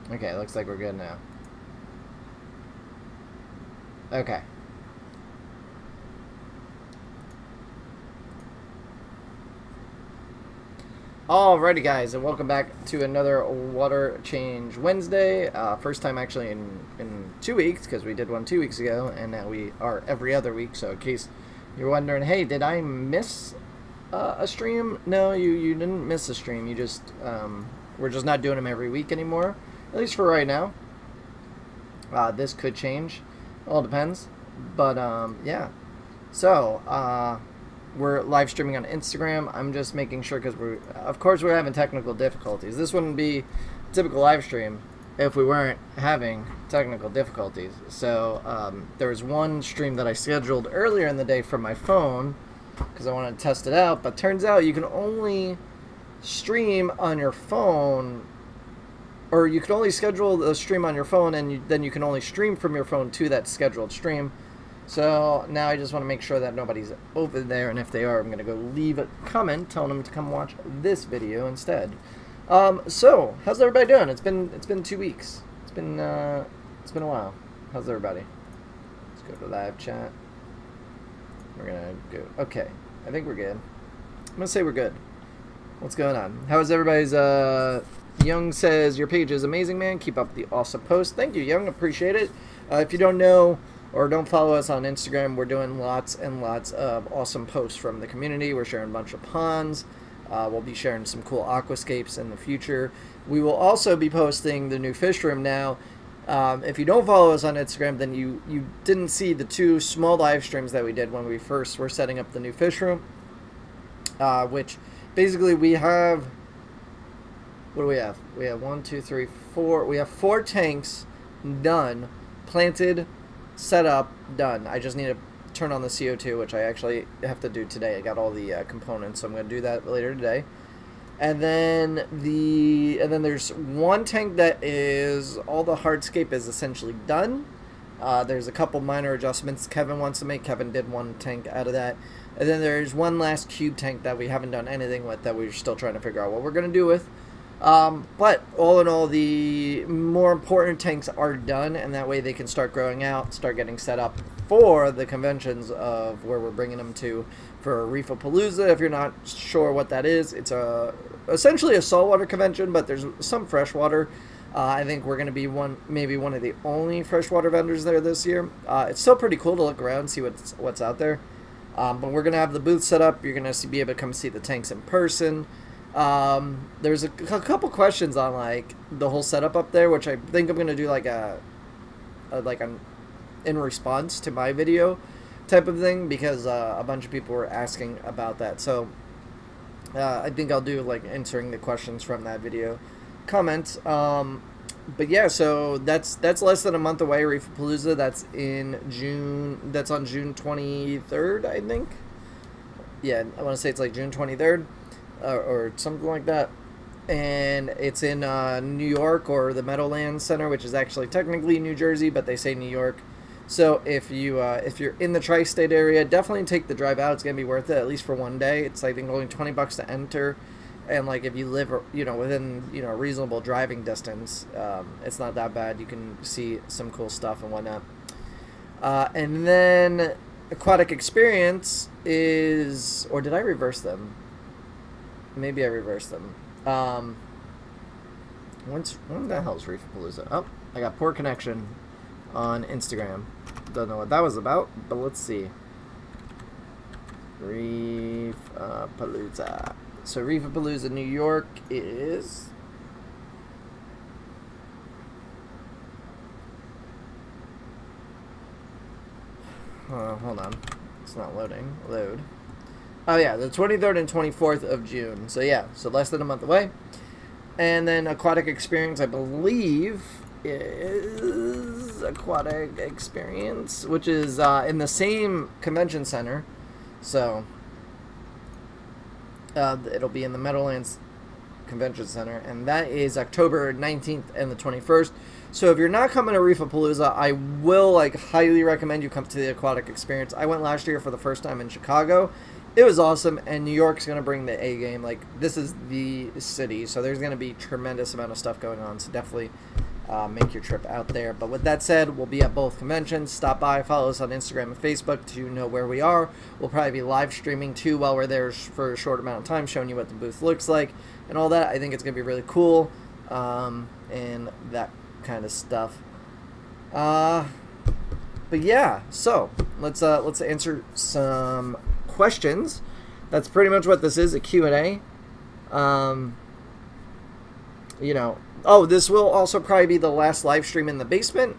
Okay, looks like we're good now. Okay. Alrighty guys, and welcome back to another Water Change Wednesday. First time actually in 2 weeks, because we did one 2 weeks ago, and now we are every other week. So in case you're wondering, hey, did I miss a stream? No, you didn't miss a stream. You just, we're just not doing them every week anymore, at least for right now. This could change, all depends, but yeah. So, we're live streaming on Instagram. I'm just making sure because of course, we're having technical difficulties. This wouldn't be a typical live stream if we weren't having technical difficulties. So there was one stream that I scheduled earlier in the day from my phone because I wanted to test it out. But turns out you can only stream on your phone, or you can only schedule the stream on your phone, and then you can only stream from your phone to that scheduled stream. So now I just want to make sure that nobody's over there, and if they are, I'm going to go leave a comment telling them to come watch this video instead. So how's everybody doing? It's been 2 weeks. It's been a while. How's everybody? Let's go to live chat. We're gonna go. Okay, I think we're good. I'm gonna say we're good. What's going on? How is everybody's? Young says your page is amazing, man. Keep up the awesome posts. Thank you, Young. Appreciate it. If you don't know, or don't follow us on Instagram, we're doing lots and lots of awesome posts from the community. We're sharing a bunch of ponds. We'll be sharing some cool aquascapes in the future. We will also be posting the new fish room now. If you don't follow us on Instagram, then you didn't see the 2 small live streams that we did when we first were setting up the new fish room. Which basically we have, what do we have? We have 1, 2, 3, 4. We have 4 tanks done, planted, set up, done. I just need to turn on the CO2, which I actually have to do today. I got all the components, so I'm going to do that later today. And then there's 1 tank that is, all the hardscape is essentially done. There's a couple minor adjustments Kevin wants to make. Kevin did 1 tank out of that. And then there's 1 last cube tank that we haven't done anything with, that we're still trying to figure out what we're going to do with. But all in all, the more important tanks are done, and that way they can start growing out, start getting set up for the conventions of where we're bringing them to for Reefapalooza. If you're not sure what that is, it's essentially a saltwater convention, but there's some freshwater. I think we're going to be maybe one of the only freshwater vendors there this year. It's still pretty cool to look around and see what's out there. But we're going to have the booth set up. You're going to be able to come see the tanks in person. There's a couple questions on like the whole setup up there, which I think I'm gonna do like an in response to my video type of thing, because a bunch of people were asking about that. So I think I'll do like answering the questions from that video comments. But yeah, so that's less than a month away. Reefapalooza, that's in June. That's on June 23rd, I think. Yeah, I want to say it's like June 23rd. Or something like that, and it's in New York, or the Meadowlands Center, which is actually technically New Jersey, but they say New York. So if you're in the tri-state area, definitely take the drive out. It's gonna be worth it, at least for 1 day. It's I think only $20 to enter, and like if you live within a reasonable driving distance, it's not that bad. You can see some cool stuff and whatnot. And then Aquatic Experience is, or did I reverse them? Maybe I reversed them. When the hell's Reefapalooza? Oh, I got poor connection on Instagram. Don't know what that was about, but let's see. Reefapalooza. So Reefapalooza New York is... hold on. It's not loading. Load. Oh yeah, the 23rd and 24th of June. So yeah, so less than a month away. And then Aquatic Experience, I believe, is Aquatic Experience, which is in the same convention center. So it'll be in the Meadowlands Convention Center, and that is October 19th and the 21st. So if you're not coming to Reefapalooza, I will highly recommend you come to the Aquatic Experience. I went last year for the first time in Chicago. It was awesome, and New York's going to bring the A game. This is the city, so there's going to be tremendous amount of stuff going on, so definitely make your trip out there. But with that said, we'll be at both conventions. Stop by, follow us on Instagram and Facebook to know where we are. We'll probably be live streaming too while we're there for a short amount of time, showing you what the booth looks like and all that. I think it's going to be really cool, and that kind of stuff. But yeah, so let's answer some questions. That's pretty much what this is, a Q&A. You know, oh, this will also probably be the last live stream in the basement.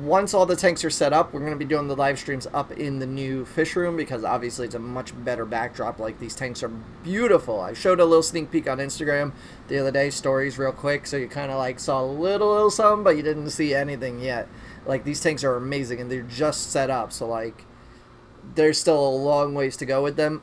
Once all the tanks are set up, we're going to be doing the live streams up in the new fish room, because obviously it's a much better backdrop. Like, these tanks are beautiful. I showed a little sneak peek on Instagram the other day, stories real quick, so you kind of like saw a little something, but you didn't see anything yet. Like, these tanks are amazing, and they're just set up, so like there's still a long ways to go with them.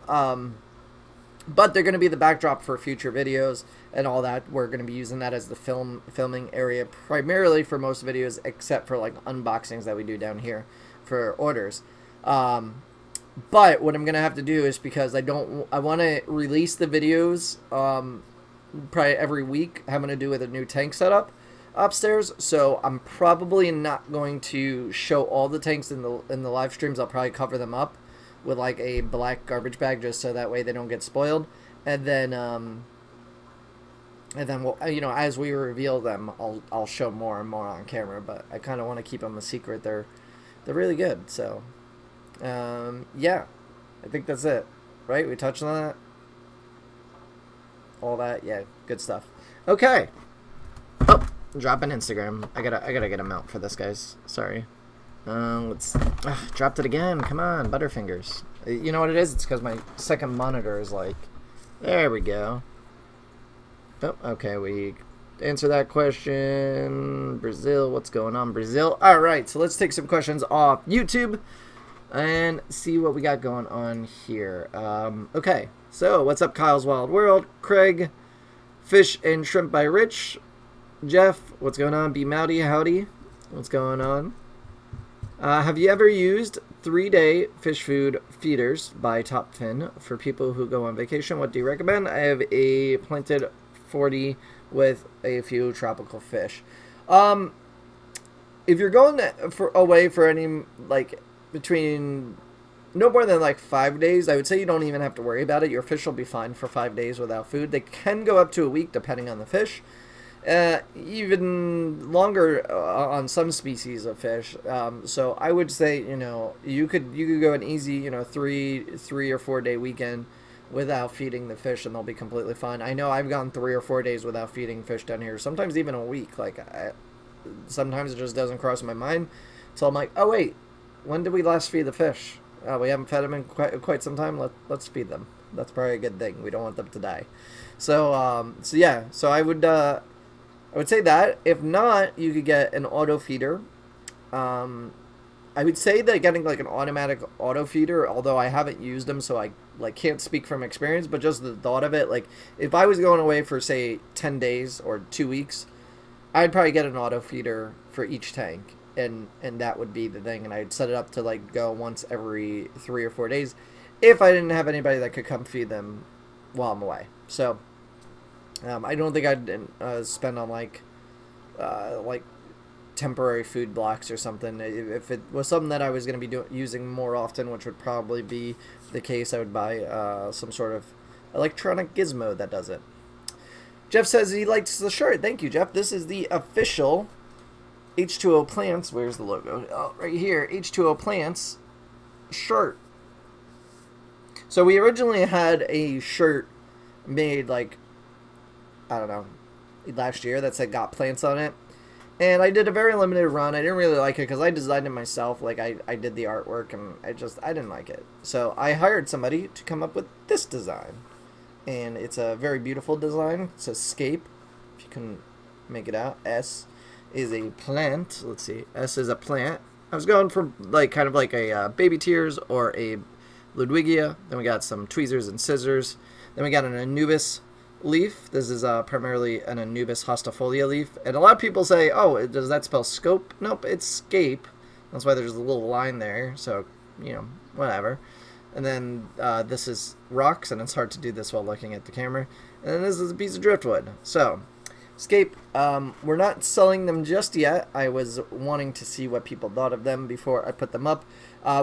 But they're going to be the backdrop for future videos and all that. We're going to be using that as the filming area primarily for most videos, except for like unboxings that we do down here for orders. But what I'm going to have to do is, because I want to release the videos probably every week having to do with a new tank setup upstairs. So I'm probably not going to show all the tanks in the live streams. I'll probably cover them up with like a black garbage bag, just so that way they don't get spoiled. And then we'll, you know, as we reveal them, I'll show more and more on camera. But I kind of want to keep them a secret. They're really good. So yeah, I think that's it, right? We touched on that, all that. Yeah, good stuff. Okay. Oh, drop an Instagram. I gotta get a mount for this, guys. Sorry. Let's dropped it again. Come on, Butterfingers. You know what it is? It's because my second monitor is like, there we go. Oh, okay, we answer that question. Brazil, what's going on, Brazil? All right, so let's take some questions off YouTube and see what we got going on here. Okay, so what's up, Kyle's Wild World? Craig, Fish and Shrimp by Rich. Jeff, what's going on? B Mowdy, howdy. What's going on? Have you ever used 3-day fish food feeders by Top Fin for people who go on vacation? What do you recommend? I have a planted 40 with a few tropical fish. If you're going away for any, like, between no more than like 5 days, I would say you don't even have to worry about it. Your fish will be fine for 5 days without food. They can go up to a week depending on the fish. Even longer on some species of fish. So I would say, you know, you could go an easy, you know, 3 or 4 day weekend without feeding the fish, and they'll be completely fine. I know I've gone 3 or 4 days without feeding fish down here. Sometimes even a week. Like, sometimes it just doesn't cross my mind. So I'm like, oh wait, when did we last feed the fish? We haven't fed them in quite some time. Let's feed them. That's probably a good thing. We don't want them to die. So yeah. So I would say that. If not, you could get an auto feeder. I would say that getting like an automatic auto feeder, although I haven't used them, so I like can't speak from experience, but just the thought of it, like if I was going away for say 10 days or 2 weeks, I'd probably get an auto feeder for each tank, and that would be the thing, and I'd set it up to like go once every 3 or 4 days if I didn't have anybody that could come feed them while I'm away. So I don't think I'd spend on like temporary food blocks or something. If it was something that I was going to be using more often, which would probably be the case, I would buy some sort of electronic gizmo that does it. Jeff says he likes the shirt. Thank you, Jeff. This is the official H2O Plants. Where's the logo? Oh, right here. H2O Plants shirt. So we originally had a shirt made like, I don't know, last year that said "Got Plants" on it, and I did a very limited run. I didn't really like it because I designed it myself. Like I did the artwork, and I didn't like it. So I hired somebody to come up with this design, and it's a very beautiful design. It's a scape, if you can make it out. S is a plant. Let's see. S is a plant. I was going for like kind of like a baby tears or a Ludwigia. Then we got some tweezers and scissors. Then we got an Anubis leaf. This is primarily an Anubis hostifolia leaf, and a lot of people say, oh, does that spell scope? Nope, it's scape. That's why there's a little line there, so, you know, whatever. And then this is rocks, and it's hard to do this while looking at the camera. And then this is a piece of driftwood. So Aquascape. We're not selling them just yet. I was wanting to see what people thought of them before I put them up.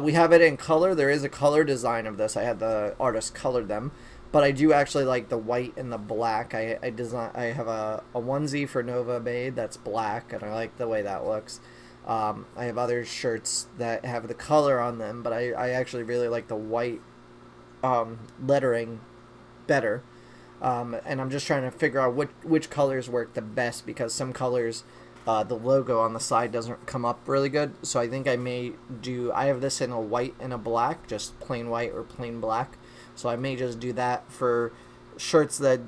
We have it in color. There is a color design of this. I had the artist color them, but I do actually like the white and the black. I have a onesie for Nova made that's black, and I like the way that looks. I have other shirts that have the color on them, but I actually really like the white lettering better. And I'm just trying to figure out which colors work the best, because some colors, the logo on the side doesn't come up really good. So I think I may do, I have this in a white and a black, just plain white or plain black. So I may just do that for shirts that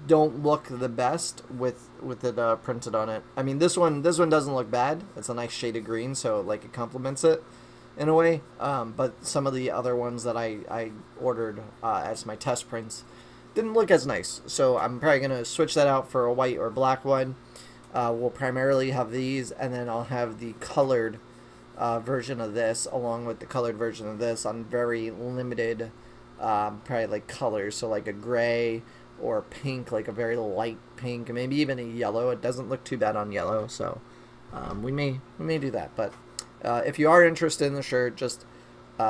don't look the best with it printed on it. I mean, this one doesn't look bad. It's a nice shade of green, so like it complements it in a way. But some of the other ones that I ordered as my test prints didn't look as nice. So I'm probably going to switch that out for a white or black one. We'll primarily have these, and then I'll have the colored version of this along with the colored version of this on very limited probably like colors. So like a gray or pink, like a very light pink, and maybe even a yellow. It doesn't look too bad on yellow, so we may do that. But if you are interested in the shirt, just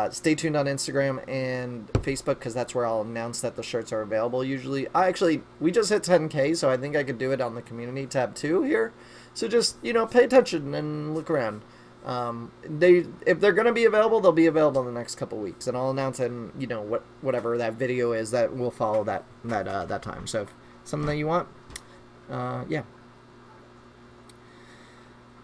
stay tuned on Instagram and Facebook, because that's where I'll announce that the shirts are available usually. We just hit 10K, so I think I could do it on the community tab too here. So just, you know, pay attention and look around. If they're going to be available, they'll be available in the next couple weeks, and I'll announce in, you know, whatever that video is that will follow that time. So if something that you want, yeah.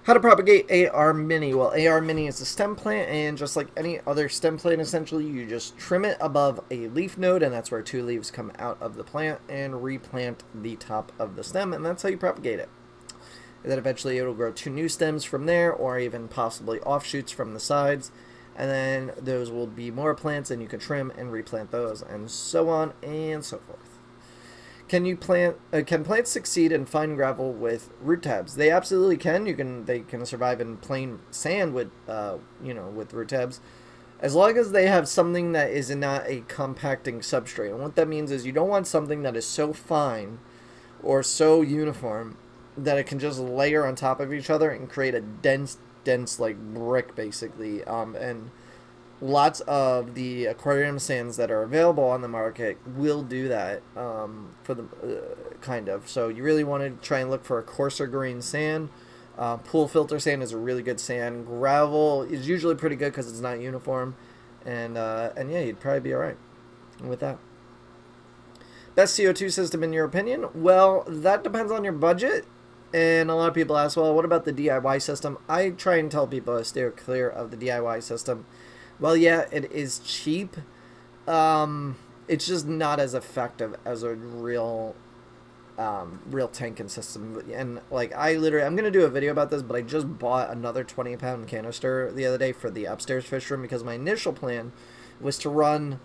How to propagate AR Mini. Well, AR Mini is a stem plant, and just like any other stem plant, essentially, you just trim it above a leaf node, and that's where 2 leaves come out of the plant, and replant the top of the stem, and that's how you propagate it. And then eventually it'll grow 2 new stems from there, or even possibly offshoots from the sides, and then those will be more plants, and you can trim and replant those, and so on and so forth. Can plants succeed in fine gravel with root tabs? They absolutely can. They can survive in plain sand with you know, with root tabs, as long as they have something that is not a compacting substrate. And what that means is you don't want something that is so fine or so uniform that it can just layer on top of each other and create a dense like brick, basically. And lots of the aquarium sands that are available on the market will do that, for the kind of. So you really want to try and look for a coarser grain sand. Pool filter sand is a really good sand. Gravel is usually pretty good because it's not uniform, and yeah, you'd probably be all right with that. Best CO2 system in your opinion? Well, that depends on your budget. And a lot of people ask, well, what about the DIY system? I try and tell people to steer clear of the DIY system. Well, yeah, it is cheap. It's just not as effective as a real tanking system. And like, I'm gonna do a video about this, but I just bought another 20-pound canister the other day for the upstairs fish room, because my initial plan was to run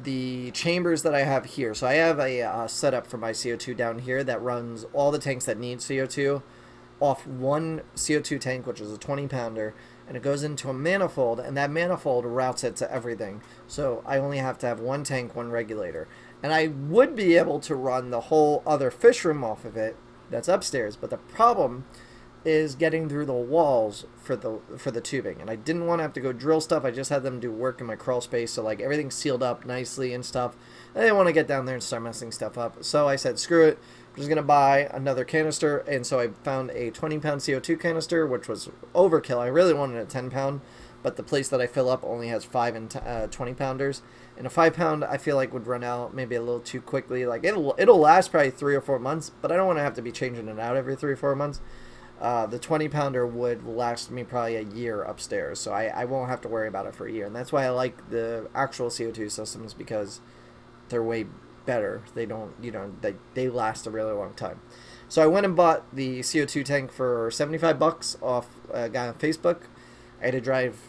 the chambers that I have here. So I have a setup for my CO2 down here that runs all the tanks that need CO2 off one CO2 tank, which is a 20-pounder, and it goes into a manifold, and that manifold routes it to everything. So I only have to have one tank, one regulator, and I would be able to run the whole other fish room off of it that's upstairs. But the problem is getting through the walls for the tubing, and I didn't want to have to go drill stuff. I just had them do work in my crawl space, so like everything's sealed up nicely and stuff. I didn't want to get down there and start messing stuff up, so I said screw it, I'm just gonna buy another canister. And so I found a 20-pound CO2 canister, which was overkill. I really wanted a 10-pound, but the place that I fill up only has 5 and 20-pounders, and a 5-pound I feel like would run out maybe a little too quickly. Like it'll last probably 3 or 4 months, but I don't want to have to be changing it out every 3 or 4 months. The 20-pounder would last me probably a year upstairs, so I won't have to worry about it for a year. And that's why I like the actual CO2 systems, because they're way better. They don't, you know, they last a really long time. So I went and bought the CO2 tank for 75 bucks off a guy on Facebook. I had to drive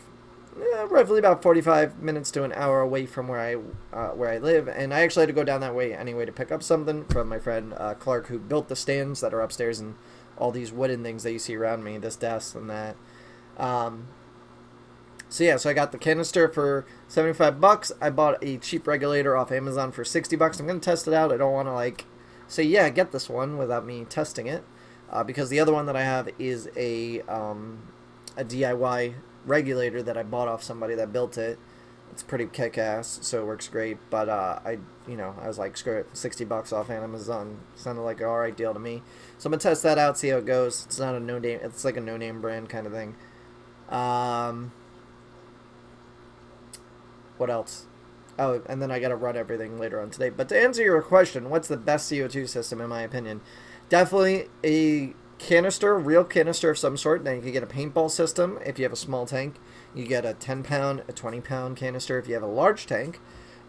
roughly about 45 minutes to an hour away from where I live, and I actually had to go down that way anyway to pick up something from my friend Clark, who built the stands that are upstairs and all these wooden things that you see around me, this desk and that. So yeah, so I got the canister for 75 bucks. I bought a cheap regulator off Amazon for 60 bucks. I'm going to test it out. I don't want to like say, yeah, get this one without me testing it, because the other one that I have is a DIY regulator that I bought off somebody that built it. It's pretty kick-ass, so it works great. But I was like, screw it, $60 off Amazon sounded like an alright deal to me. So I'm gonna test that out, see how it goes. It's not a no-name, it's like a no-name brand kind of thing. What else? Oh, and then I gotta run everything later on today. But to answer your question, what's the best CO2 system in my opinion? Definitely a canister, real canister of some sort. Now you can get a paintball system if you have a small tank. You get a 10-pound, a 20-pound canister if you have a large tank.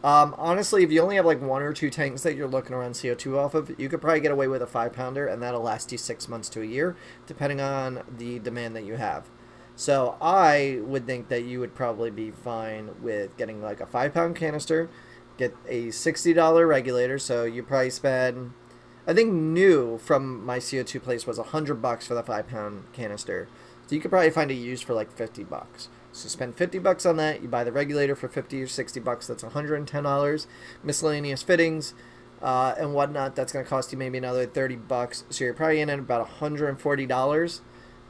Honestly, if you only have like 1 or 2 tanks that you're looking around CO2 off of, you could probably get away with a 5-pounder, and that'll last you 6 months to a year, depending on the demand that you have. So I would think that you would probably be fine with getting like a 5-pound canister, get a $60 regulator, so you probably spend, I think new from my CO2 place was $100 for the 5-pound canister. So you could probably find it used for like $50. So spend $50 on that. You buy the regulator for $50 or $60. That's $110. Miscellaneous fittings and whatnot. That's going to cost you maybe another $30. So you're probably in at about $140.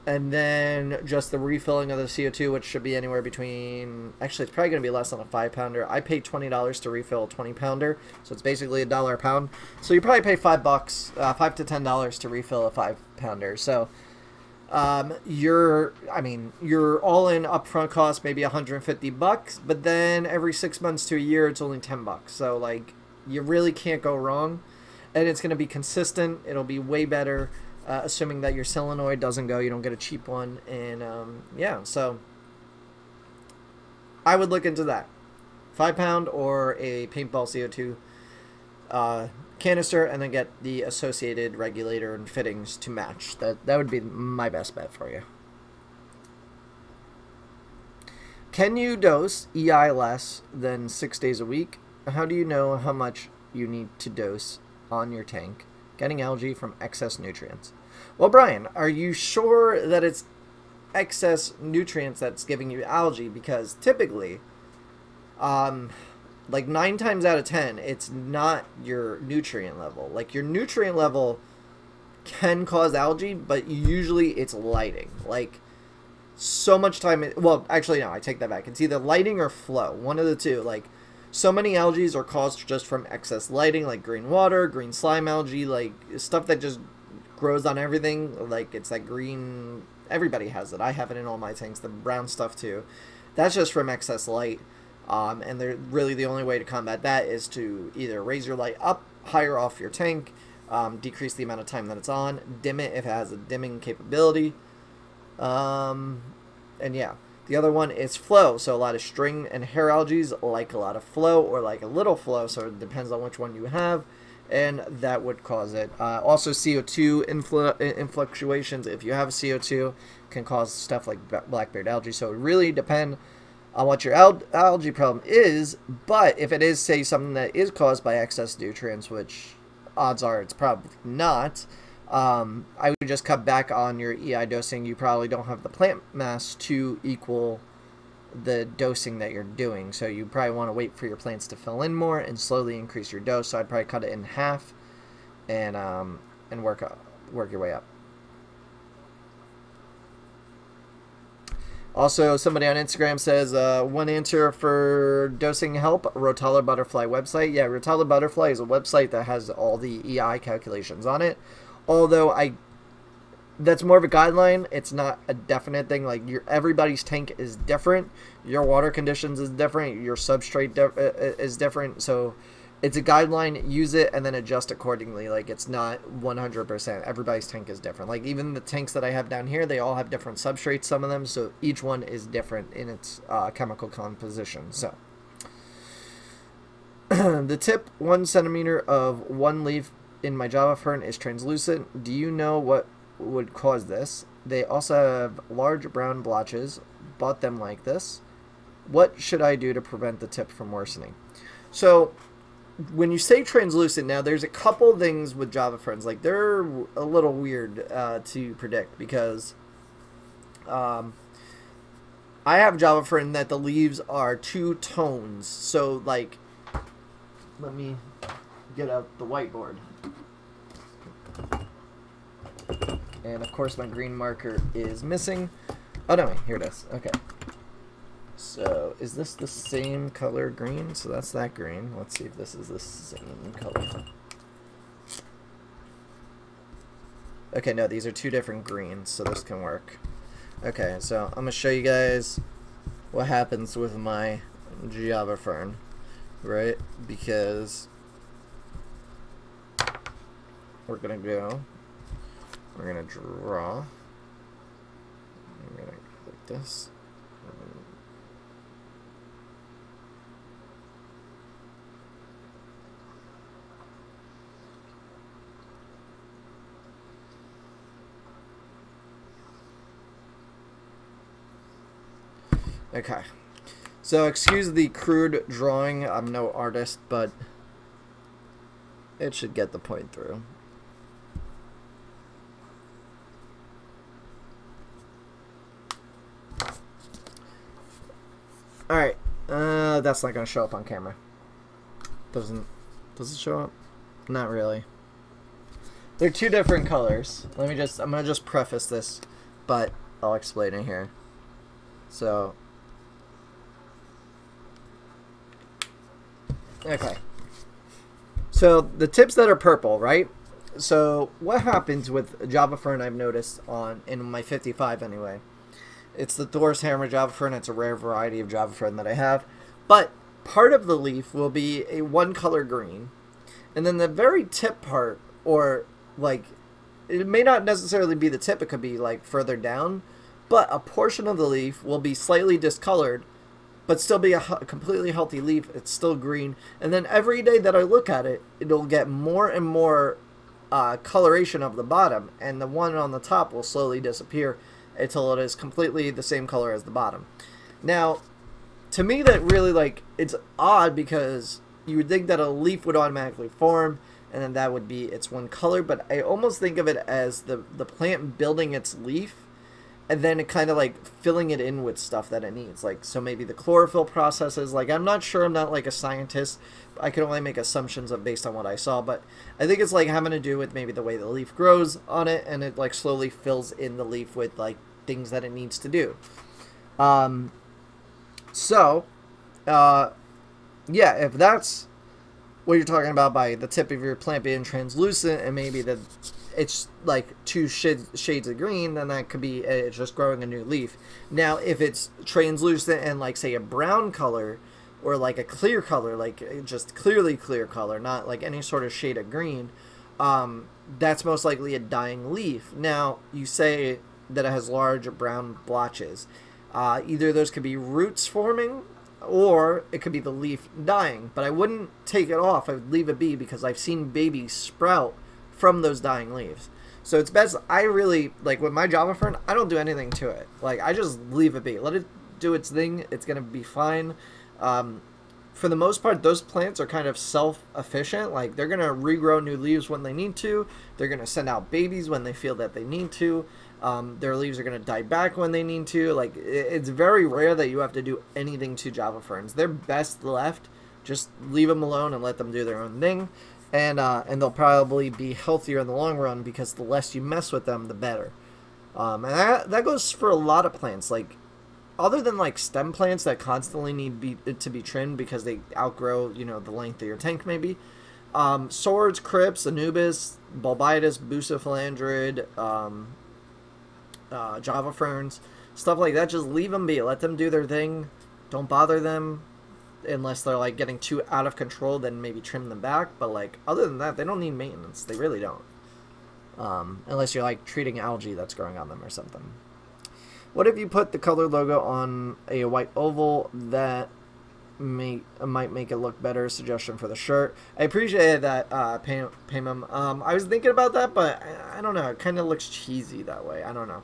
And then just the refilling of the CO2, which should be anywhere between, actually it's probably going to be less than a 5-pounder. I paid $20 to refill a 20-pounder, so it's basically $1 a pound. So you probably pay $5, $5 to $10 to refill a 5-pounder. So your all in upfront cost maybe $150, but then every 6 months to a year it's only $10. So like you really can't go wrong, and it's going to be consistent. It'll be way better. Assuming that your solenoid doesn't go, you don't get a cheap one, and yeah, so I would look into that 5-pound or a paintball CO2 canister, and then get the associated regulator and fittings to match. That would be my best bet for you. Can you dose EI less than 6 days a week? How do you know how much you need to dose on your tank? Getting algae from excess nutrients. Well, Brian, are you sure that it's excess nutrients that's giving you algae? Because typically, like 9 times out of 10, it's not your nutrient level. Like your nutrient level can cause algae, but usually it's lighting. Like so much time, well, actually no, I take that back. It's either lighting or flow, one of the two. Like so many algae are caused just from excess lighting, like green water, green slime algae, like stuff that just grows on everything. Like it's that green, everybody has it. I have it in all my tanks, the brown stuff too. That's just from excess light. And they're really the only way to combat that is to either raise your light up higher off your tank, decrease the amount of time that it's on, dim it if it has a dimming capability. And yeah. The other one is flow, so a lot of string and hair algae like a lot of flow or like a little flow, so it depends on which one you have, and that would cause it. Also CO2 influctuations, if you have CO2, can cause stuff like blackbeard algae, so it really depends on what your algae problem is, but if it is, say, something that is caused by excess nutrients, which odds are it's probably not, I would just cut back on your EI dosing. You probably don't have the plant mass to equal the dosing that you're doing, so you probably want to wait for your plants to fill in more and slowly increase your dose. So I'd probably cut it in half and work your way up. Also, somebody on Instagram says, one answer for dosing help, Rotala Butterfly website. Yeah, Rotala Butterfly is a website that has all the EI calculations on it. Although that's more of a guideline. It's not a definite thing. Like everybody's tank is different. Your water conditions is different. Your substrate is different. So it's a guideline. Use it and then adjust accordingly. Like it's not 100%. Everybody's tank is different. Like even the tanks that I have down here, they all have different substrates. Some of them. So each one is different in its chemical composition. So the tip: 1 centimeter of one leaf in my Java Fern is translucent. Do you know what would cause this? They also have large brown blotches. Bought them like this. What should I do to prevent the tip from worsening? So when you say translucent, now there's a couple things with Java Ferns. Like they're a little weird to predict because I have Java Fern that the leaves are 2 tones. So like, let me get out the whiteboard. And of course my green marker is missing. Oh no, wait, here it is. Okay. So is this the same color green? So that's that green. Let's see if this is the same color. Okay, no, these are two different greens, so this can work. Okay, so I'm going to show you guys what happens with my Java Fern, right? Because we're going to go, we're going to draw, I'm going to click this. Okay, so excuse the crude drawing, I'm no artist, but it should get the point through. Alright, that's not going to show up on camera. Does it show up? Not really. They're two different colors. I'm going to just preface this, but I'll explain it here. So, okay. So the tips that are purple, right? So what happens with Java Fern, I've noticed in my 55 anyway. It's the Thor's Hammer Java Fern. It's a rare variety of Java Fern that I have. But part of the leaf will be a one color green. And then the very tip part, or like, it may not necessarily be the tip, it could be like further down. But a portion of the leaf will be slightly discolored, but still be a completely healthy leaf. It's still green. And then every day that I look at it, it'll get more and more coloration of the bottom, and the one on the top will slowly disappear until it is completely the same color as the bottom. Now, to me, that really, like, it's odd because you would think that a leaf would automatically form, and then that would be its one color, but I almost think of it as the plant building its leaf, and then it kind of like filling it in with stuff that it needs. Like, so maybe the chlorophyll processes, like, I'm not sure, I'm not like a scientist. I can only make assumptions based on what I saw, but I think it's like having to do with maybe the way the leaf grows on it, and it like slowly fills in the leaf with like things that it needs to do. Yeah, if that's what you're talking about by the tip of your plant being translucent, and maybe that it's like two shades of green, then that could be it's just growing a new leaf. Now, if it's translucent and like say a brown color, or like a clear color, like just clearly clear color, not like any sort of shade of green, that's most likely a dying leaf. Now, you say that it has large brown blotches. Either those could be roots forming, or it could be the leaf dying. But I wouldn't take it off. I would leave it be, because I've seen babies sprout from those dying leaves. So it's best, I really, like with my Java Fern, I don't do anything to it. Like, I just leave it be. Let it do its thing. It's going to be fine. For the most part, those plants are kind of self-efficient. Like, they're going to regrow new leaves when they need to. They're going to send out babies when they feel that they need to. Their leaves are going to die back when they need to. Like, it's very rare that you have to do anything to Java Ferns. They're best left. Just leave them alone and let them do their own thing. And they'll probably be healthier in the long run, because the less you mess with them, the better. And that goes for a lot of plants. Like, other than like stem plants that constantly need to be trimmed because they outgrow, you know, the length of your tank maybe. Swords, crypts, anubis, bulbitis, bucephalandrid, Java Ferns, stuff like that, just leave them be. Let them do their thing. Don't bother them unless they're like getting too out of control, then maybe trim them back. But like, other than that, they don't need maintenance. They really don't. Unless you're like treating algae that's growing on them or something. What if you put the color logo on a white oval? That might make it look better. Suggestion for the shirt. I appreciate that, Paymum. I was thinking about that, but I don't know. It kind of looks cheesy that way. I don't know.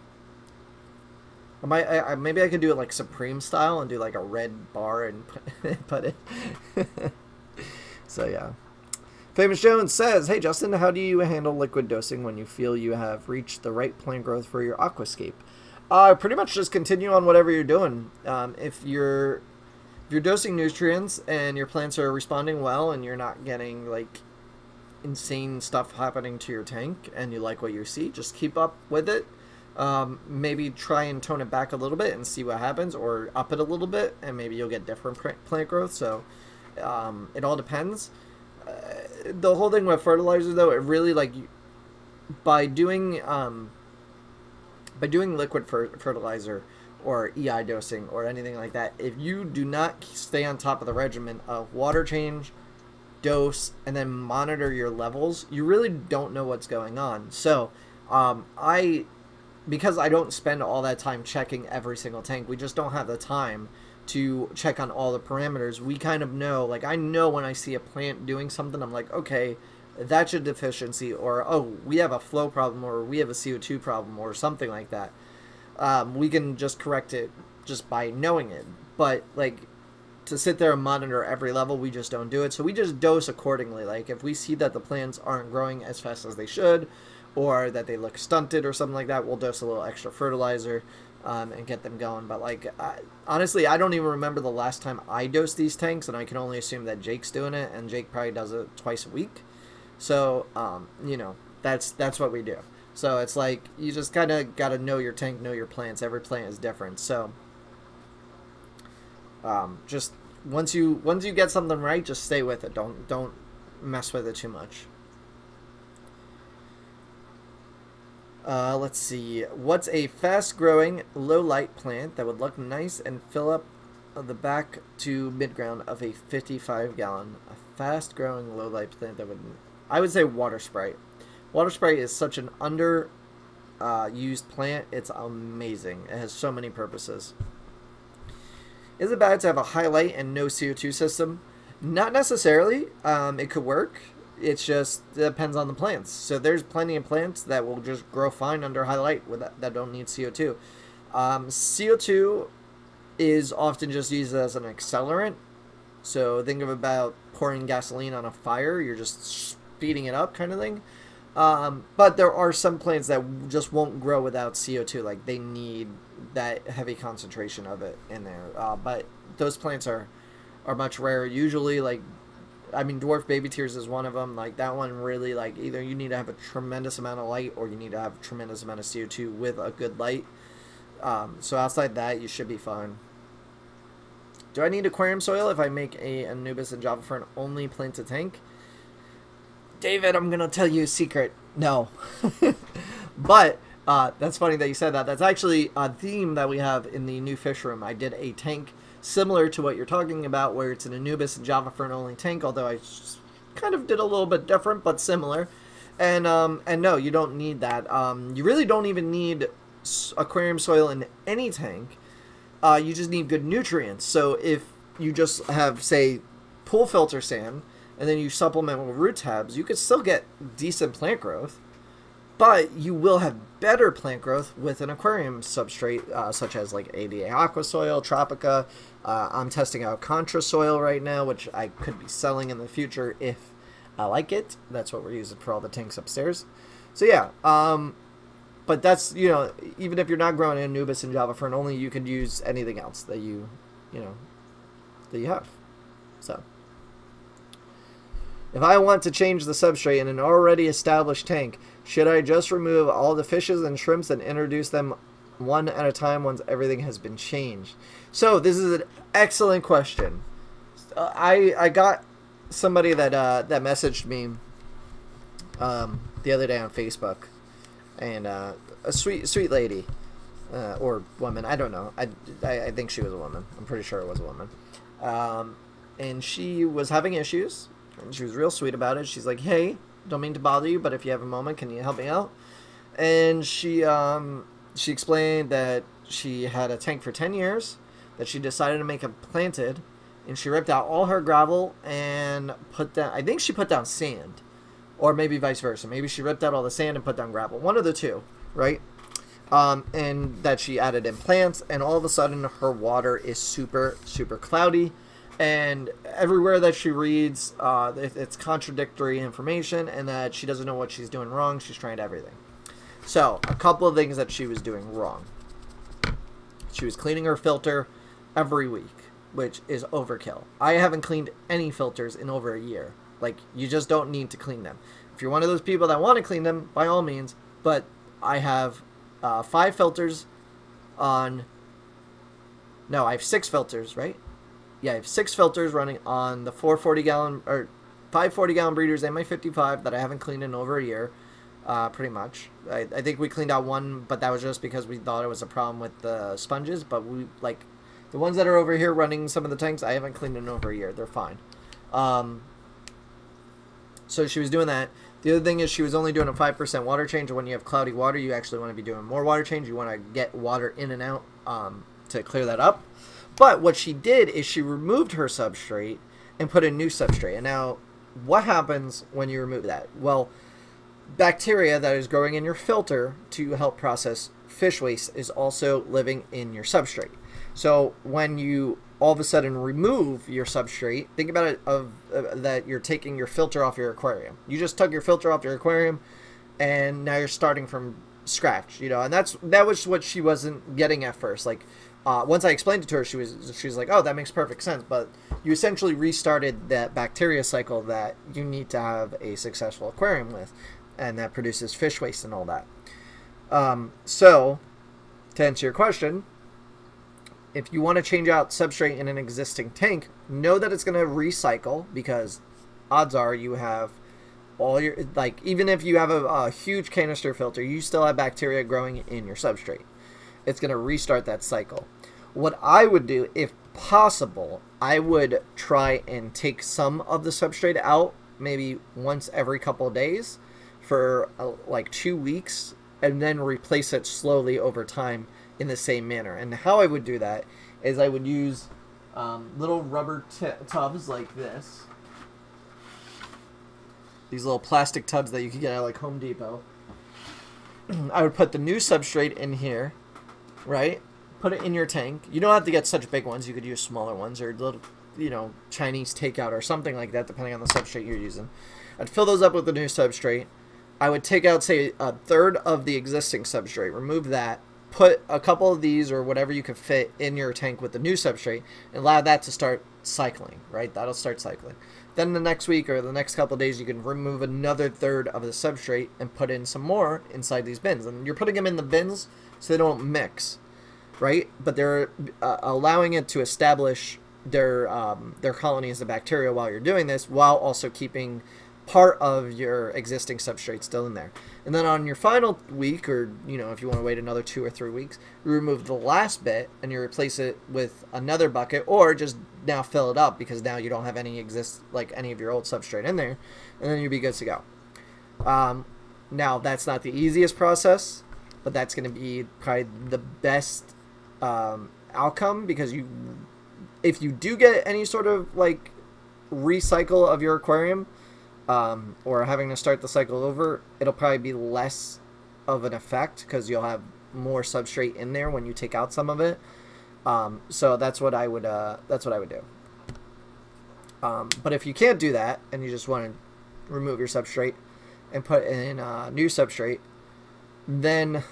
Maybe I could do it like Supreme style and do like a red bar and put it. So yeah. Famous Jones says, "Hey Justin, how do you handle liquid dosing when you feel you have reached the right plant growth for your aquascape?" Pretty much just continue on whatever you're doing. If you're dosing nutrients and your plants are responding well, and you're not getting like insane stuff happening to your tank and you like what you see, just keep up with it. Maybe try and tone it back a little bit and see what happens, or up it a little bit and maybe you'll get different plant growth. So it all depends. The whole thing with fertilizer, though, it really, like, by doing liquid fertilizer or EI dosing or anything like that, if you do not stay on top of the regimen of water change, dose, and then monitor your levels, you really don't know what's going on. So because I don't spend all that time checking every single tank, we just don't have the time to check on all the parameters. We kind of know, like, I know when I see a plant doing something, I'm like, okay, that's a deficiency, or, oh, we have a flow problem, or we have a CO2 problem, or something like that. We can just correct it just by knowing it. But, like, to sit there and monitor every level, we just don't do it. So we just dose accordingly. Like, if we see that the plants aren't growing as fast as they should, or that they look stunted or something like that, we'll dose a little extra fertilizer and get them going. But, like, honestly, I don't even remember the last time I dosed these tanks, and I can only assume that Jake's doing it, and Jake probably does it twice a week. So, you know, that's what we do. So it's like, you just kind of got to know your tank, know your plants. Every plant is different. So just once you get something right, just stay with it. Don't mess with it too much. Let's see. What's a fast-growing, low-light plant that would look nice and fill up the back to mid-ground of a 55-gallon? A fast-growing, low-light plant that would... I would say water sprite. Water sprite is such an used plant. It's amazing. It has so many purposes. Is it bad to have a highlight and no CO2 system? Not necessarily. It could work. It's just, it depends on the plants. So there's plenty of plants that will just grow fine under highlight that don't need CO2. CO2 is often just used as an accelerant. So think of about pouring gasoline on a fire. You're just speeding it up, kind of thing. But there are some plants that just won't grow without CO2. Like, they need that heavy concentration of it in there. But those plants are much rarer. Usually, like, I mean, dwarf baby tears is one of them. Like, that one really, like, either you need to have a tremendous amount of light or you need to have a tremendous amount of CO2 with a good light. So outside that, you should be fine. Do I need aquarium soil if I make a Anubis and Java Fern only planted tank? David, I'm going to tell you a secret. No. But that's funny that you said that. That's actually a theme that we have in the new fish room. I did a tank similar to what you're talking about, where it's an Anubis and Java Fern only tank, although I kind of did a little bit different, but similar. And no, you don't need that. You really don't even need aquarium soil in any tank. You just need good nutrients. So if you just have, say, pool filter sand, and then you supplement with root tabs, you could still get decent plant growth, but you will have better plant growth with an aquarium substrate, such as like ADA Aqua Soil, Tropica. I'm testing out Contra Soil right now, which I could be selling in the future if I like it. That's what we're using for all the tanks upstairs. So yeah, but that's, you know, even if you're not growing Anubis and Java Fern only, you could use anything else that you have. So if I want to change the substrate in an already established tank, should I just remove all the fishes and shrimps and introduce them one at a time once everything has been changed? So this is an excellent question. I got somebody that that messaged me the other day on Facebook, and a sweet lady or woman, I don't know. I think she was a woman. I'm pretty sure it was a woman. And she was having issues. And she was real sweet about it. She's like, hey, don't mean to bother you, but if you have a moment, can you help me out? And she explained that she had a tank for 10 years, that she decided to make it planted, and she ripped out all her gravel and put down, I think she put down sand, or maybe vice versa. Maybe she ripped out all the sand and put down gravel. One of the two, right? And that she added in plants, and all of a sudden her water is super, super cloudy. And everywhere that she reads, it's contradictory information, and that she doesn't know what she's doing wrong. She's tried everything. So, a couple of things that she was doing wrong. She was cleaning her filter every week, which is overkill. I haven't cleaned any filters in over a year. Like, you just don't need to clean them. If you're one of those people that want to clean them, by all means. But I have 5 filters on... No, I have 6 filters, right? Yeah, I have 6 filters running on the 5 40-gallon breeders and my 55 that I haven't cleaned in over a year, pretty much. I think we cleaned out one, but that was just because we thought it was a problem with the sponges. But we, like, the ones that are over here running some of the tanks, I haven't cleaned in over a year. They're fine. So she was doing that. The other thing is she was only doing a 5% water change. When you have cloudy water, you actually want to be doing more water change. You want to get water in and out to clear that up. But what she did is she removed her substrate and put a new substrate. And now, what happens when you remove that? Well, bacteria that is growing in your filter to help process fish waste is also living in your substrate. So when you all of a sudden remove your substrate, think about it that you're taking your filter off your aquarium. You just took your filter off your aquarium, and now you're starting from scratch, you know. And that was what she wasn't getting at first. Like, once I explained it to her, she was like, "Oh, that makes perfect sense." But you essentially restarted that bacteria cycle that you need to have a successful aquarium with, and that produces fish waste and all that. So, to answer your question, if you want to change out substrate in an existing tank, know that it's going to recycle, because odds are you have all your, like, even if you have a huge canister filter, you still have bacteria growing in your substrate. It's going to restart that cycle. What I would do, if possible, I would try and take some of the substrate out, maybe once every couple of days for like 2 weeks, and then replace it slowly over time in the same manner. And how I would do that is I would use little rubber tubs like this. These little plastic tubs that you can get at like Home Depot. I would put the new substrate in here, right? Put it in your tank. You don't have to get such big ones. You could use smaller ones or little, you know, Chinese takeout or something like that, depending on the substrate you're using. I'd fill those up with the new substrate. I would take out, say, a third of the existing substrate, remove that, put a couple of these or whatever you can fit in your tank with the new substrate, and allow that to start cycling, right? That'll start cycling. Then the next week or the next couple of days, you can remove another third of the substrate and put in some more inside these bins. And you're putting them in the bins so they don't mix, right? But they're allowing it to establish their colonies of bacteria while you're doing this, while also keeping part of your existing substrate still in there. And then on your final week, or, you know, if you want to wait another 2 or 3 weeks, you remove the last bit and you replace it with another bucket, or just now fill it up, because now you don't have any of your old substrate in there, and then you'll be good to go. Now, that's not the easiest process, but that's going to be probably the best outcome, because if you do get any sort of like recycle of your aquarium, or having to start the cycle over, it'll probably be less of an effect, because you'll have more substrate in there when you take out some of it. So that's what I would do. But if you can't do that and you just want to remove your substrate and put in a new substrate, then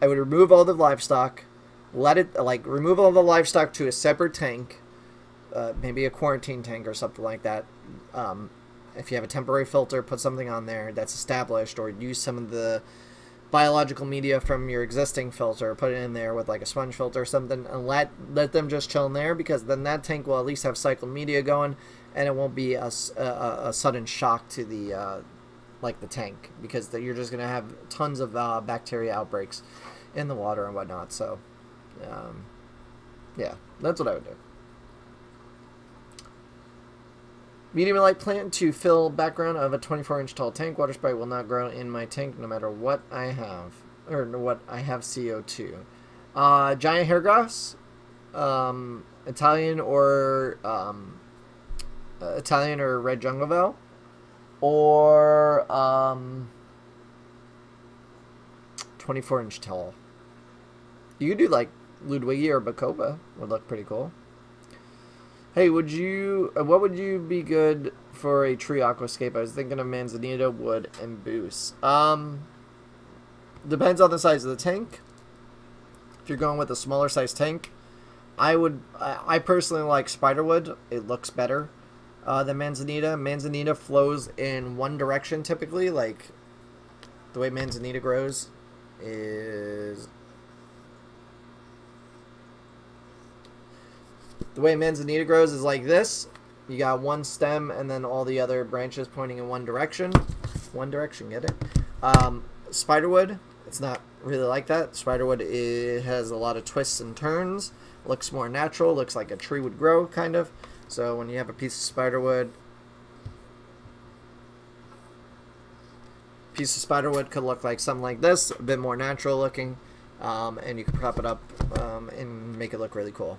I would remove all the livestock, remove all the livestock to a separate tank, maybe a quarantine tank or something like that. If you have a temporary filter, put something on there that's established, or use some of the biological media from your existing filter, put it in there with like a sponge filter or something, and let them just chill in there, because then that tank will at least have cycled media going, and it won't be a sudden shock to the the tank, because you're just going to have tons of bacteria outbreaks in the water and whatnot. So yeah, that's what I would do. Medium light plant to fill background of a 24-inch tall tank. Water sprite will not grow in my tank no matter what I have, or what I have CO2. Giant hair grass, Italian or red jungle veil, or 24-inch tall. You could do like Ludwigi or Bacopa, would look pretty cool. Hey, what would you be good for a tree aquascape? I was thinking of manzanita, wood, and boost. Depends on the size of the tank. If you're going with a smaller size tank, I personally like spiderwood. It looks better. than manzanita. Manzanita flows in one direction typically. Like the way manzanita grows is like this. You got one stem and then all the other branches pointing in one direction. One direction, get it? Spiderwood, it's not really like that. Spiderwood, it has a lot of twists and turns. Looks more natural. Looks like a tree would grow, kind of. So when you have a piece of spiderwood, could look like something like this, a bit more natural looking, and you can prop it up and make it look really cool.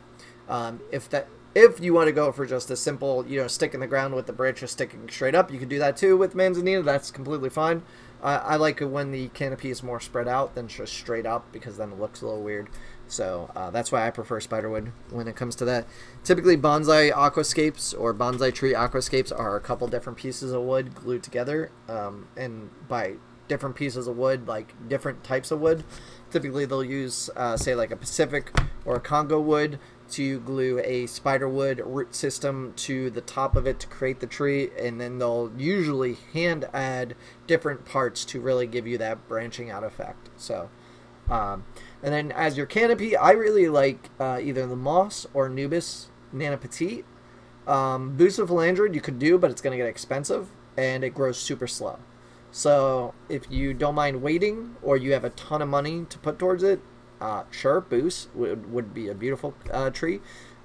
If you want to go for just a simple, stick in the ground with the branches sticking straight up, you can do that too with manzanita. That's completely fine. I like it when the canopy is more spread out than just straight up, because then it looks a little weird. So that's why I prefer spiderwood when it comes to that. Typically bonsai aquascapes or bonsai tree aquascapes are a couple different pieces of wood glued together, and by different pieces of wood, like different types of wood. Typically they'll use say like a Pacific or a Congo wood to glue a spiderwood root system to the top of it to create the tree, and then they'll usually hand add different parts to really give you that branching out effect. So and then as your canopy, I really like either the moss or Nubis Nana Petite. Bucephalandra you could do, but it's going to get expensive and it grows super slow. So if you don't mind waiting, or you have a ton of money to put towards it, sure, Boost would be a beautiful tree.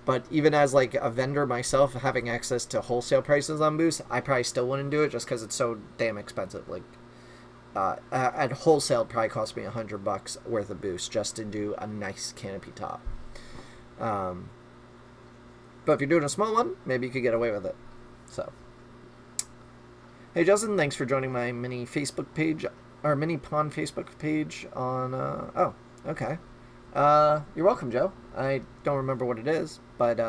But even as like a vendor myself, having access to wholesale prices on Boost, I probably still wouldn't do it just because it's so damn expensive. Like at wholesale, it probably cost me $100 worth of Boost just to do a nice canopy top. But if you're doing a small one, maybe you could get away with it. So, hey Justin, thanks for joining my mini Facebook page, or mini pond Facebook page on. Oh, okay. You're welcome, Joe. I don't remember what it is, but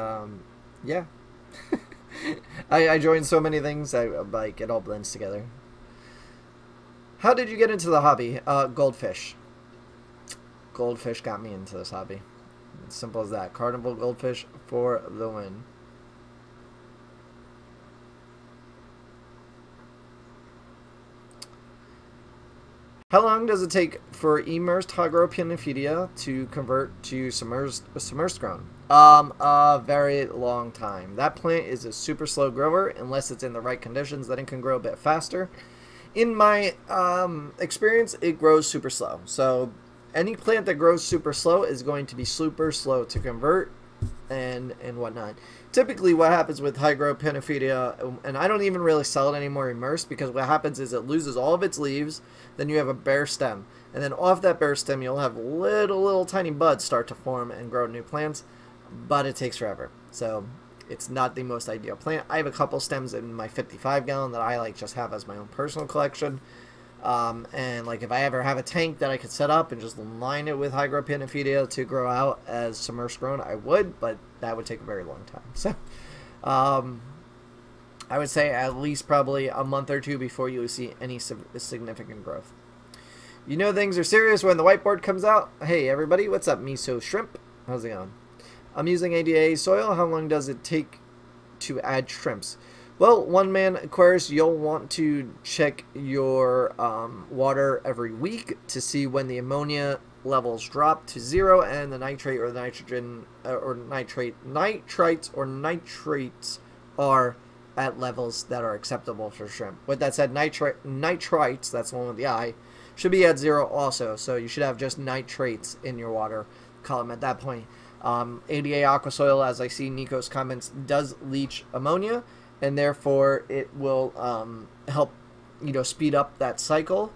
yeah. I joined so many things, like it all blends together. How did you get into the hobby? Goldfish. Goldfish got me into this hobby. It's simple as that. Carnival goldfish for the win. How long does it take for immersed Hygropeoniophidia to convert to submerged grown? A very long time. That plant is a super slow grower unless it's in the right conditions. Then it can grow a bit faster. In my experience, it grows super slow. So any plant that grows super slow is going to be super slow to convert and whatnot. Typically what happens with Hygropeoniophidia, and I don't even really sell it anymore immersed, because what happens is it loses all of its leaves, then you have a bare stem, and then off that bare stem you'll have little tiny buds start to form and grow new plants, but it takes forever. So it's not the most ideal plant. I have a couple stems in my 55 gallon that I like just have as my own personal collection. And like if I ever have a tank that I could set up and just line it with Hygropeoniophidia to grow out as submerged grown, I would, but that would take a very long time. So I would say at least probably a month or two before you see any significant growth. You know things are serious when the whiteboard comes out. Hey everybody, what's up, Miso Shrimp? How's it going? I'm using ADA soil. How long does it take to add shrimps? Well, one man Aquarius, you'll want to check your water every week to see when the ammonia levels drop to 0 and the nitrate or the nitrogen or nitrites or nitrates are at levels that are acceptable for shrimp. With that said, nitrites, that's the one with the I, should be at 0 also. So you should have just nitrates in your water column at that point. ADA aqua soil, as I see Nico's comments, does leach ammonia, and therefore it will help, speed up that cycle.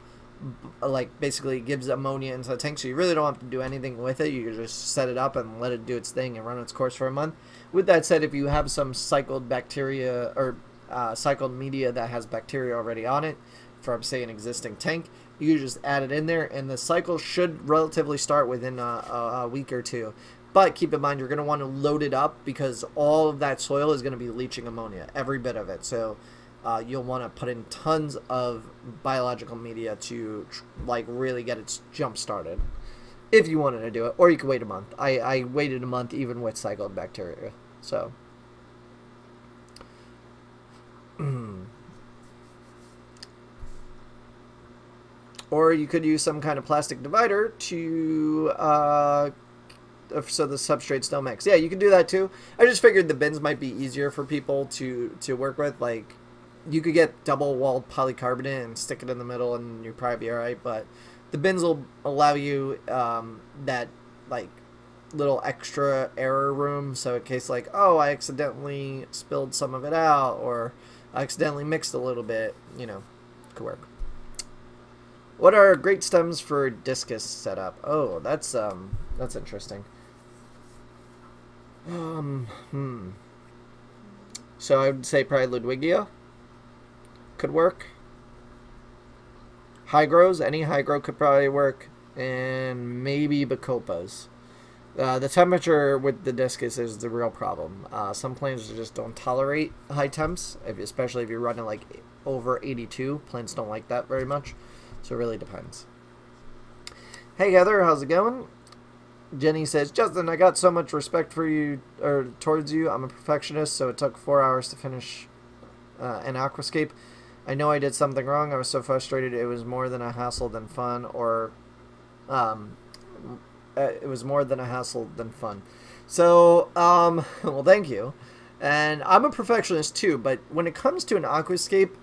Like basically it gives ammonia into the tank, so you really don't have to do anything with it. You can just set it up and let it do its thing and run its course for a month. With that said, if you have some cycled bacteria or cycled media that has bacteria already on it from, say, an existing tank, you just add it in there, and the cycle should relatively start within a week or two. But keep in mind, you're going to want to load it up because all of that soil is going to be leaching ammonia, every bit of it. So you'll want to put in tons of biological media to really get it jump started, if you wanted to do it. Or you could wait a month. I waited a month even with cycled bacteria. So Or you could use some kind of plastic divider to so the substrates don't mix. Yeah, you can do that too. I just figured the bins might be easier for people to work with. Like, you could get double-walled polycarbonate and stick it in the middle, and you'd probably be all right. But the bins will allow you that like little extra error room. So in case like, oh, I accidentally spilled some of it out, or I accidentally mixed a little bit, you know, could work. What are great stems for discus setup? Oh, that's interesting. So I would say probably Ludwigia could work. Hygros, any hygro could probably work, and maybe Bacopas. The temperature with the discus is the real problem. Some plants just don't tolerate high temps, especially if you're running like over 82. Plants don't like that very much. So it really depends. Hey Heather, how's it going? Jenny says, Justin, I got so much respect for you, or towards you. I'm a perfectionist, so it took 4 hours to finish an aquascape. I know I did something wrong. I was so frustrated. It was more than a hassle than fun, or it was more than a hassle than fun. So, well, thank you. And I'm a perfectionist too, but when it comes to an aquascape,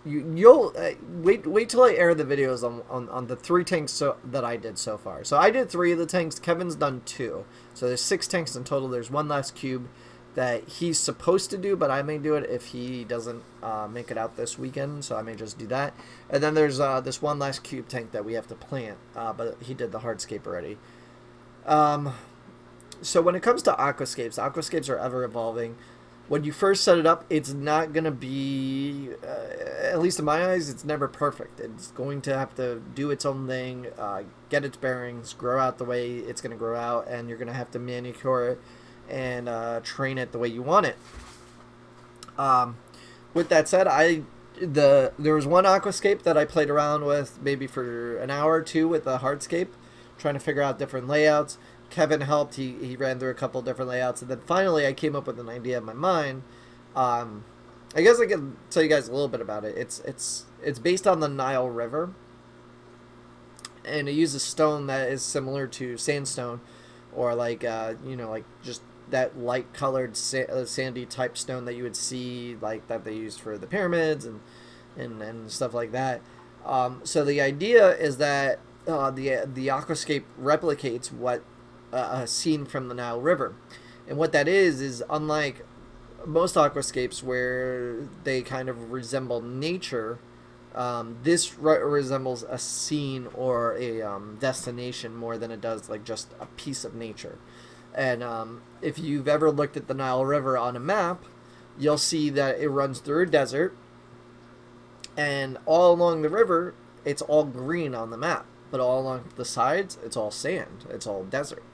you'll wait till I air the videos on the 3 tanks that I did so far. So I did 3 of the tanks. Kevin's done 2. So there's 6 tanks in total. There's one last cube that he's supposed to do, but I may do it if he doesn't make it out this weekend. So I may just do that. And then there's this one last cube tank that we have to plant, but he did the hardscape already. So when it comes to aquascapes are ever evolving. When you first set it up, it's not going to be, at least in my eyes, it's never perfect. It's going to have to do its own thing, get its bearings, grow out the way it's going to grow out, and you're going to have to manicure it and train it the way you want it. With that said, there was one aquascape that I played around with maybe for an hour or 2 with the hardscape, trying to figure out different layouts. Kevin helped. He ran through a couple different layouts, and then finally I came up with an idea in my mind. I guess I can tell you guys a little bit about it. It's based on the Nile River, and it uses stone that is similar to sandstone, or like you know, like just that light colored sandy type stone that you would see, like that they used for the pyramids and stuff like that. So the idea is that the aquascape replicates what a scene from the Nile River, and what that is unlike most aquascapes where they kind of resemble nature. This resembles a scene or a destination more than it does like just a piece of nature. And if you've ever looked at the Nile River on a map, you'll see that it runs through a desert, and all along the river it's all green on the map, but all along the sides it's all sand, it's all desert.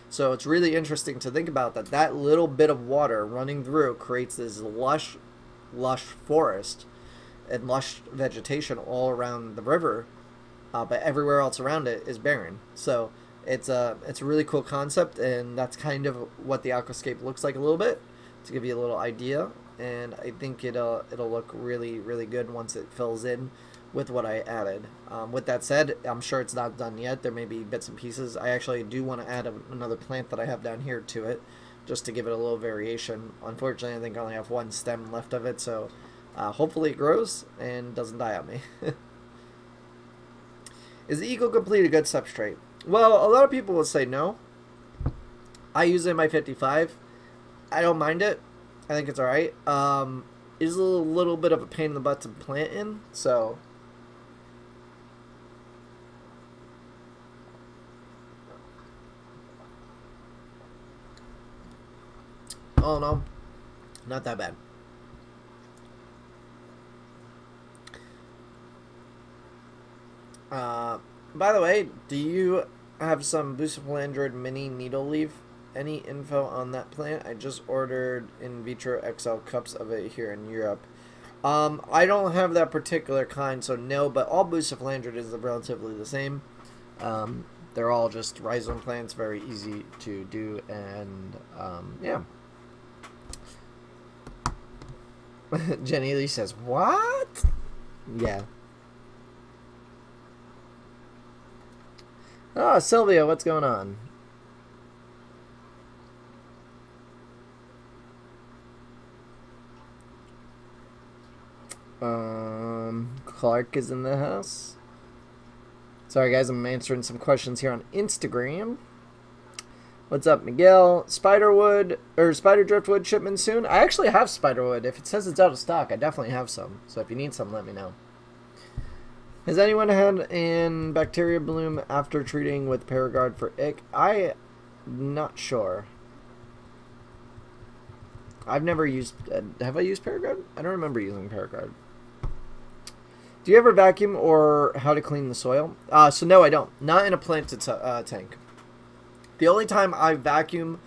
So it's really interesting to think about that little bit of water running through creates this lush forest and lush vegetation all around the river, but everywhere else around it is barren. So it's a really cool concept, and that's kind of what the aquascape looks like a little bit, to give you a little idea. And I think it'll look really, really good once it fills in with what I added. With that said, I'm sure it's not done yet. There may be bits and pieces. I actually do want to add another plant that I have down here to it, just to give it a little variation. Unfortunately, I think I only have 1 stem left of it, so hopefully it grows and doesn't die on me. Is the Eco Complete a good substrate? Well, a lot of people will say no. I use it in my 55. I don't mind it. I think it's alright. It's a little bit of a pain in the butt to plant in, so oh no, not that bad. By the way, do you have some Bucephalandroid mini needle leaf? Any info on that plant? I just ordered in vitro XL cups of it here in Europe. I don't have that particular kind, so no, but all Bucephalandroid is relatively the same. They're all just rhizome plants, very easy to do, and yeah. Jenny Lee says, what? Yeah. Ah, Sylvia, what's going on? Clark is in the house. Sorry, guys, I'm answering some questions here on Instagram. What's up, Miguel? Spiderwood or spider driftwood shipment soon? I actually have spiderwood. If it says it's out of stock, I definitely have some. So if you need some, let me know. Has anyone had an bacteria bloom after treating with Paragard for ick? I'm not sure. I've never used... have I used Paragard? I don't remember using Paragard. Do you ever vacuum or how to clean the soil? So no, I don't. Not in a planted tank. The only time I vacuum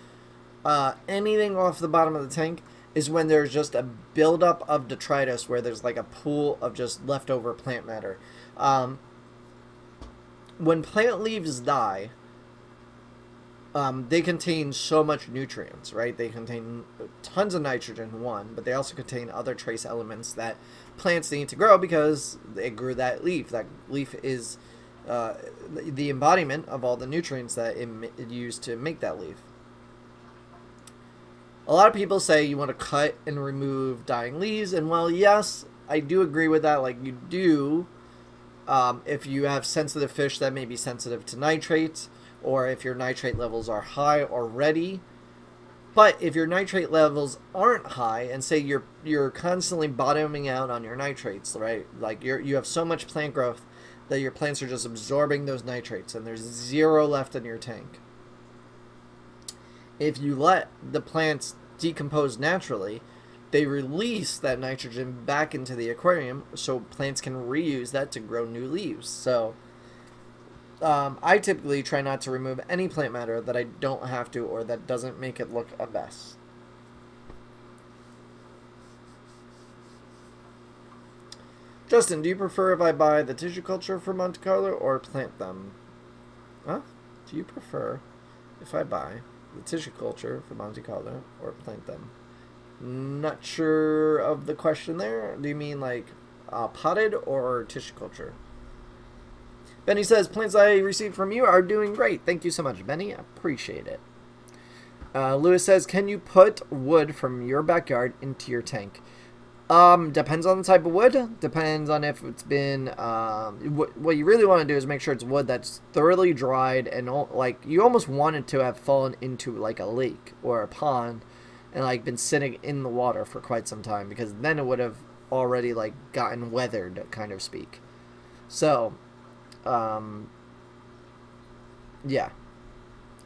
anything off the bottom of the tank is when there's just a buildup of detritus where there's like a pool of just leftover plant matter. When plant leaves die, they contain so much nutrients, right? They contain tons of nitrogen, one, but they also contain other trace elements that plants need to grow because they grew that leaf. That leaf is the embodiment of all the nutrients that it used to make that leaf. A lot of people say you want to cut and remove dying leaves, and while yes, I do agree with that, like you do, if you have sensitive fish that may be sensitive to nitrates, or if your nitrate levels are high already. But if your nitrate levels aren't high, and say you're constantly bottoming out on your nitrates, right? Like you have so much plant growth that your plants are just absorbing those nitrates, and there's zero left in your tank. If you let the plants decompose naturally, they release that nitrogen back into the aquarium, so plants can reuse that to grow new leaves. So I typically try not to remove any plant matter that I don't have to or that doesn't make it look a mess. Justin, do you prefer if I buy the tissue culture for Monte Carlo or plant them? Huh? Do you prefer if I buy the tissue culture for Monte Carlo or plant them? Not sure of the question there. Do you mean like potted or tissue culture? Benny says, plants I received from you are doing great. Thank you so much, Benny. I appreciate it. Lewis says, can you put wood from your backyard into your tank? Depends on the type of wood. Depends on if it's been... what you really want to do is make sure it's wood that's thoroughly dried and, like, you almost want it to have fallen into, like, a lake or a pond and, like, been sitting in the water for quite some time, because then it would have already, like, gotten weathered, kind of speak. So... yeah.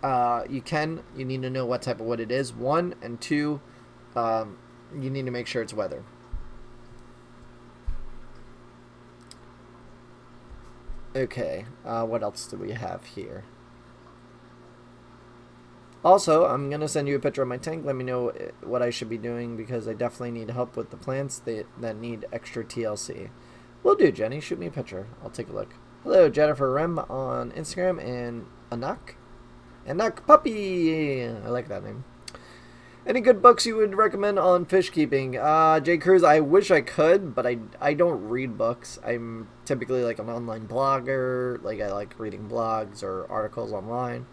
You need to know what type of wood it is, one, and two, you need to make sure it's weathered. Okay, what else do we have here? Also, I'm going to send you a picture of my tank. Let me know what I should be doing, because I definitely need help with the plants that need extra TLC. Will do, Jenny. Shoot me a picture. I'll take a look. Hello, Jennifer Rem on Instagram, and Anak Puppy. I like that name. Any good books you would recommend on fish keeping? Jay Cruz, I wish I could, but I don't read books. I'm typically like an online blogger. Like I like reading blogs or articles online.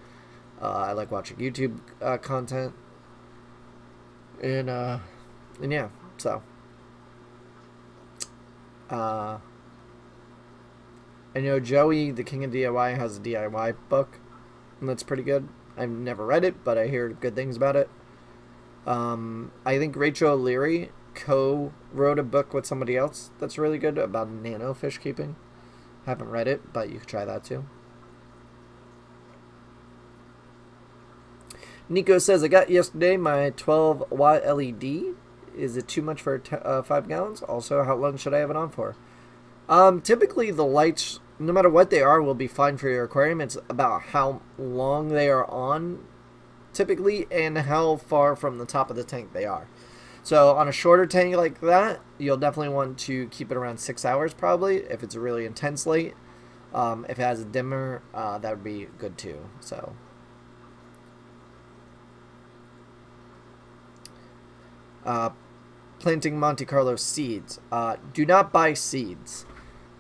I like watching YouTube content. And yeah, so. I know Joey, the King of DIY, has a DIY book, and that's pretty good. I've never read it, but I hear good things about it. I think Rachel O'Leary co-wrote a book with somebody else that's really good about nano fish keeping. Haven't read it, but you could try that too. Nico says, I got yesterday my 12 watt LED. Is it too much for 5 gallons? Also, how long should I have it on for? Typically the lights, no matter what they are, will be fine for your aquarium. It's about how long they are on, typically, and how far from the top of the tank they are. So on a shorter tank like that, you'll definitely want to keep it around 6 hours probably, if it's a really intense light. If it has a dimmer, that would be good too. So planting Monte Carlo seeds. Do not buy seeds.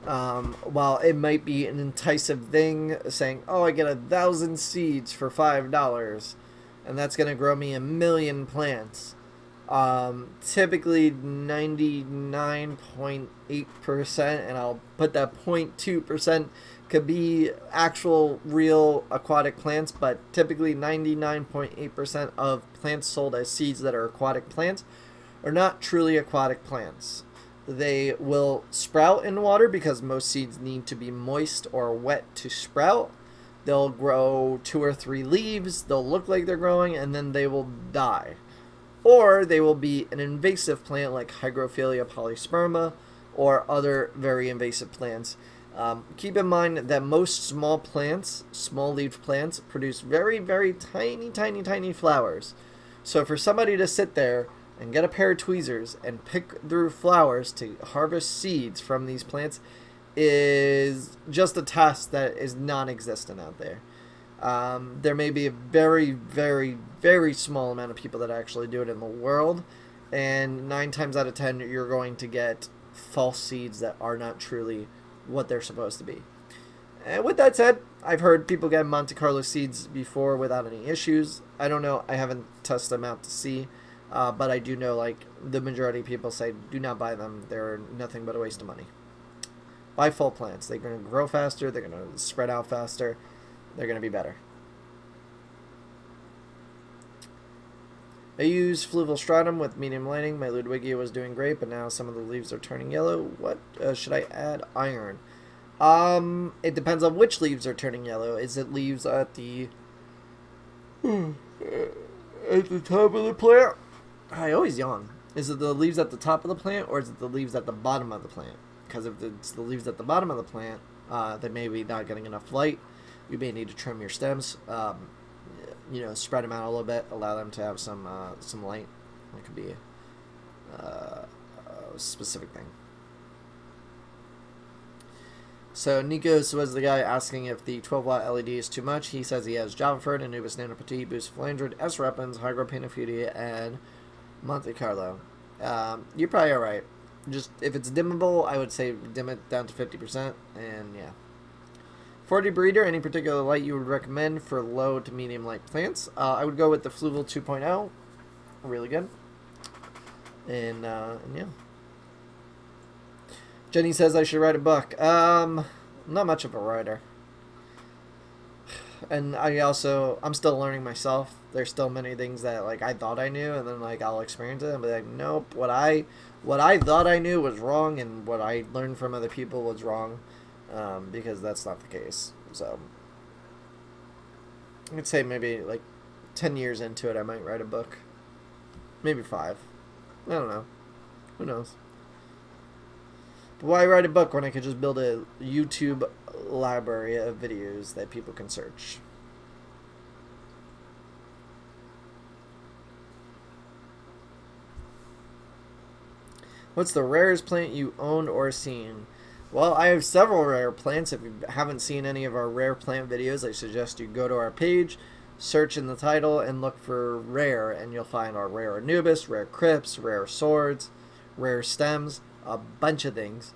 While it might be an enticing thing, saying, "Oh, I get 1,000 seeds for $5, and that's going to grow me 1,000,000 plants." Typically 99.8%, and I'll put that 0.2%, could be actual real aquatic plants, but typically 99.8% of plants sold as seeds that are aquatic plants are not truly aquatic plants. They will sprout in water because most seeds need to be moist or wet to sprout. They'll grow 2 or 3 leaves, they'll look like they're growing, and then they will die. Or they will be an invasive plant like Hygrophila polysperma or other very invasive plants. Keep in mind that most small plants, small-leaved plants, produce very, very tiny, tiny, tiny flowers. So for somebody to sit there and get a pair of tweezers and pick through flowers to harvest seeds from these plants is just a task that is non-existent out there. There may be a very, very, very small amount of people that actually do it in the world, and 9 times out of 10 you're going to get false seeds that are not truly what they're supposed to be. And with that said, I've heard people get Monte Carlo seeds before without any issues. I don't know, I haven't tested them out to see, but I do know, like, the majority of people say do not buy them. They're nothing but a waste of money. Buy full plants. They're going to grow faster, they're going to spread out faster, they're going to be better. I use fluval stratum with medium lighting. My Ludwigia was doing great, but now some of the leaves are turning yellow. What should I add? Iron. It depends on which leaves are turning yellow. Is it leaves at the top of the plant? I always yawn. Is it the leaves at the top of the plant, or is it the leaves at the bottom of the plant? Because if it's the leaves at the bottom of the plant, they may be not getting enough light. You may need to trim your stems. You know, spread them out a little bit, allow them to have some light. That could be a specific thing. So Nikos was the guy asking if the 12-watt LED is too much. He says he has Java Fern, Anubis Nano Petit, Boost Philandrid, S. Repens, Hygropanefudia, and Monte Carlo. You're probably alright. Just, if it's dimmable, I would say dim it down to 50%, and yeah. 40 breeder, any particular light you would recommend for low to medium light plants? I would go with the Fluval 2.0. Really good. And yeah. Jenny says I should write a book. Not much of a writer. And I'm still learning myself. There's still many things that, like, I thought I knew, and then, like, I'll experience it and be like, nope, what I thought I knew was wrong, and what I learned from other people was wrong. Because that's not the case. So I could say maybe like 10 years into it I might write a book. Maybe 5. I don't know. Who knows? But why write a book when I could just build a YouTube library of videos that people can search? What's the rarest plant you owned or seen? Well, I have several rare plants. If you haven't seen any of our rare plant videos, I suggest you go to our page, search in the title, and look for rare, and you'll find our rare Anubis, rare crypts, rare swords, rare stems, a bunch of things.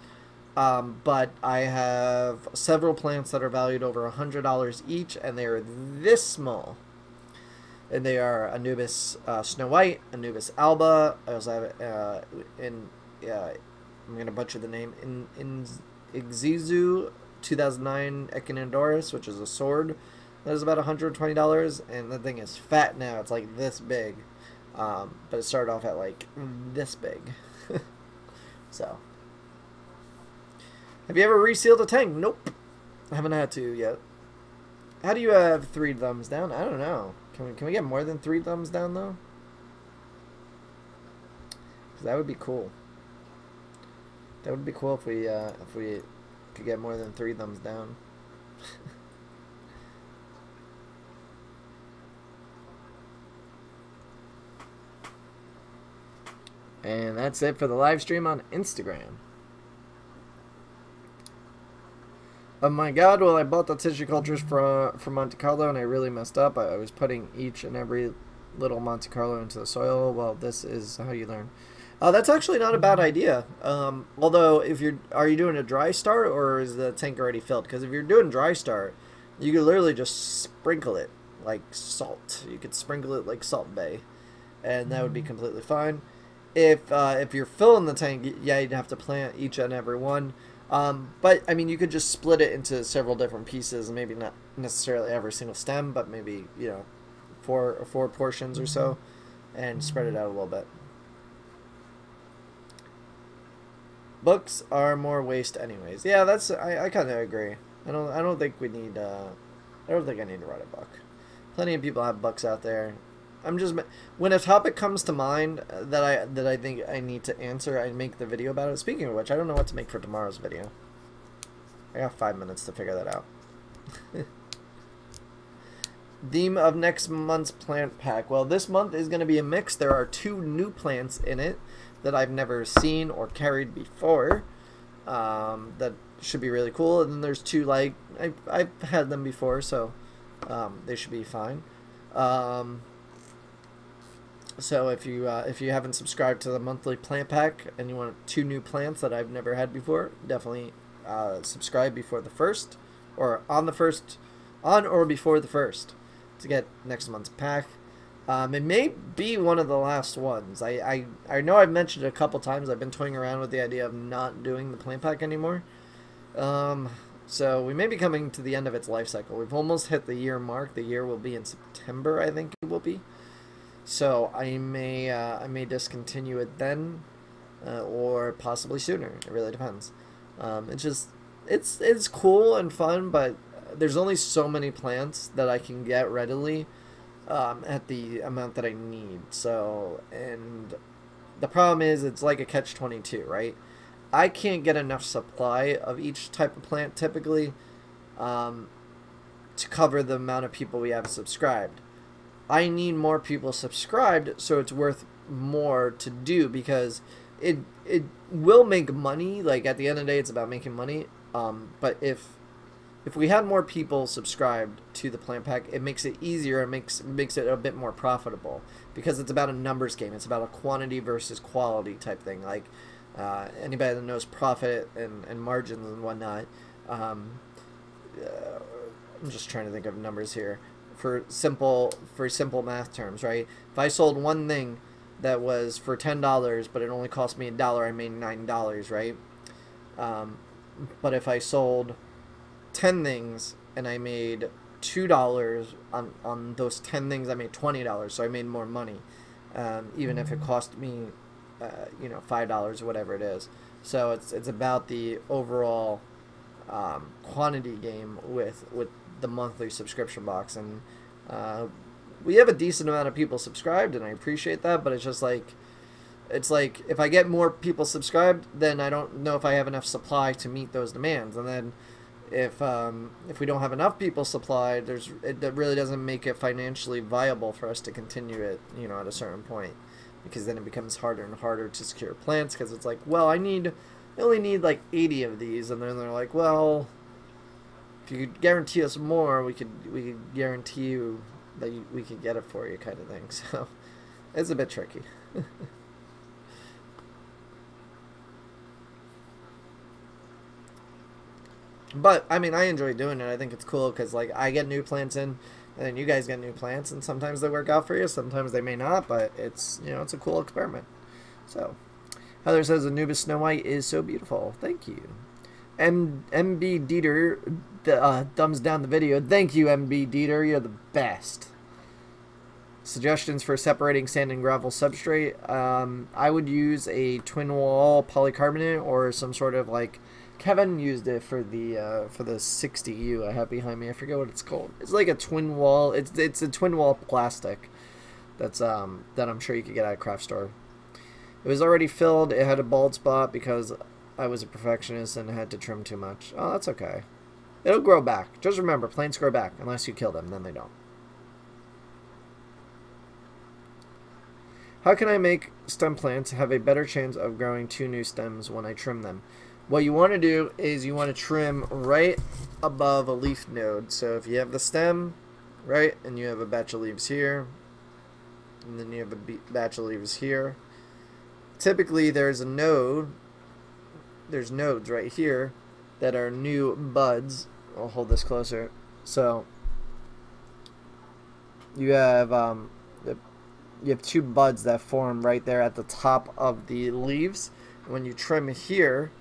But I have several plants that are valued over $100 each, and they are this small. And they are Anubis Snow White, Anubis Alba. I also have I'm going to butcher the name, in Ixizu 2009 Echinodorus, which is a sword that is about $120, and the thing is fat now. It's like this big, but it started off at like this big. So, have you ever resealed a tank? Nope, I haven't had to yet. How do you have 3 thumbs down? I don't know. Can we get more than 3 thumbs down though? 'Cause that would be cool. That would be cool if we could get more than 3 thumbs down. And that's it for the live stream on Instagram. Oh my god, well, I bought the tissue cultures from Monte Carlo and I really messed up. I was putting each and every little Monte Carlo into the soil. Well, this is how you learn. That's actually not a bad idea. Although, are you doing a dry start or is the tank already filled? Because if you're doing dry start, you could literally just sprinkle it like salt. You could sprinkle it like Salt Bay, and that would be completely fine. If you're filling the tank, yeah, you'd have to plant each and every one. But I mean, you could just split it into several different pieces. Maybe not necessarily every single stem, but maybe four portions or so, and spread it out a little bit. Books are more waste, anyways. Yeah, I kind of agree. I don't think we need. I don't think I need to write a book. Plenty of people have books out there. I'm just when a topic comes to mind that I think I need to answer, I make the video about it. Speaking of which, I don't know what to make for tomorrow's video. I got 5 minutes to figure that out. Theme of next month's plant pack. Well, this month is going to be a mix. There are 2 new plants in it that I've never seen or carried before. That should be really cool. And then there's 2 like I've had them before, so they should be fine. So if you haven't subscribed to the monthly plant pack and you want 2 new plants that I've never had before, definitely subscribe before the 1st, or on or before the 1st to get next month's pack. It may be one of the last ones. I know I've mentioned it a couple times. I've been toying around with the idea of not doing the plant pack anymore. So we may be coming to the end of its life cycle. We've almost hit the year mark. The year will be in September, I think it will be. So I may discontinue it then, or possibly sooner. It really depends. It's cool and fun, but there's only so many plants that I can get readily at the amount that I need. So, and the problem is it's like a catch-22, right? I can't get enough supply of each type of plant typically to cover the amount of people we have subscribed. I need more people subscribed so it's worth more to do, because it will make money. Like at the end of the day, it's about making money. But if we had more people subscribed to the plant pack, it makes it easier. It makes it a bit more profitable, because it's about a numbers game. It's about a quantity versus quality type thing. Like anybody that knows profit and margins and whatnot. I'm just trying to think of numbers here. For simple math terms, right? If I sold one thing that was for $10, but it only cost me $1, I made $9, right? But if I sold 10 things and I made $2 on those 10 things, I made $20, so I made more money, even if it cost me, $5 or whatever it is. So it's about the overall quantity game with the monthly subscription box, and we have a decent amount of people subscribed, and I appreciate that, but it's like if I get more people subscribed, then I don't know if I have enough supply to meet those demands, and then if we don't have enough people supplied, it really doesn't make it financially viable for us to continue it, at a certain point, because then it becomes harder and harder to secure plants, because it's like, well, I only need like 80 of these, and then they're like, well, if you could guarantee us more, we could guarantee you that we could get it for you, kind of thing. So it's a bit tricky. But I mean, I enjoy doing it. I think it's cool because like I get new plants in, and then you guys get new plants, and sometimes they work out for you, sometimes they may not. But it's it's a cool experiment. So Heather says Anubis Snow White is so beautiful. Thank you. MB Dieter thumbs down the video. Thank you, MB Dieter. You're the best. Suggestions for separating sand and gravel substrate. I would use a twin wall polycarbonate or some sort of like. Kevin used it for the 60U I have behind me. I forget what it's called. It's like a twin wall. It's a twin wall plastic. That I'm sure you could get at a craft store. It was already filled. It had a bald spot because I was a perfectionist and had to trim too much. Oh, that's okay. It'll grow back. Just remember, plants grow back unless you kill them. Then they don't. How can I make stem plants have a better chance of growing 2 new stems when I trim them? What you want to do is you want to trim right above a leaf node. So if you have the stem, right, and you have a batch of leaves here, and then you have a batch of leaves here, typically there's nodes right here that are new buds. I'll hold this closer. So you have two buds that form right there at the top of the leaves. When you trim here,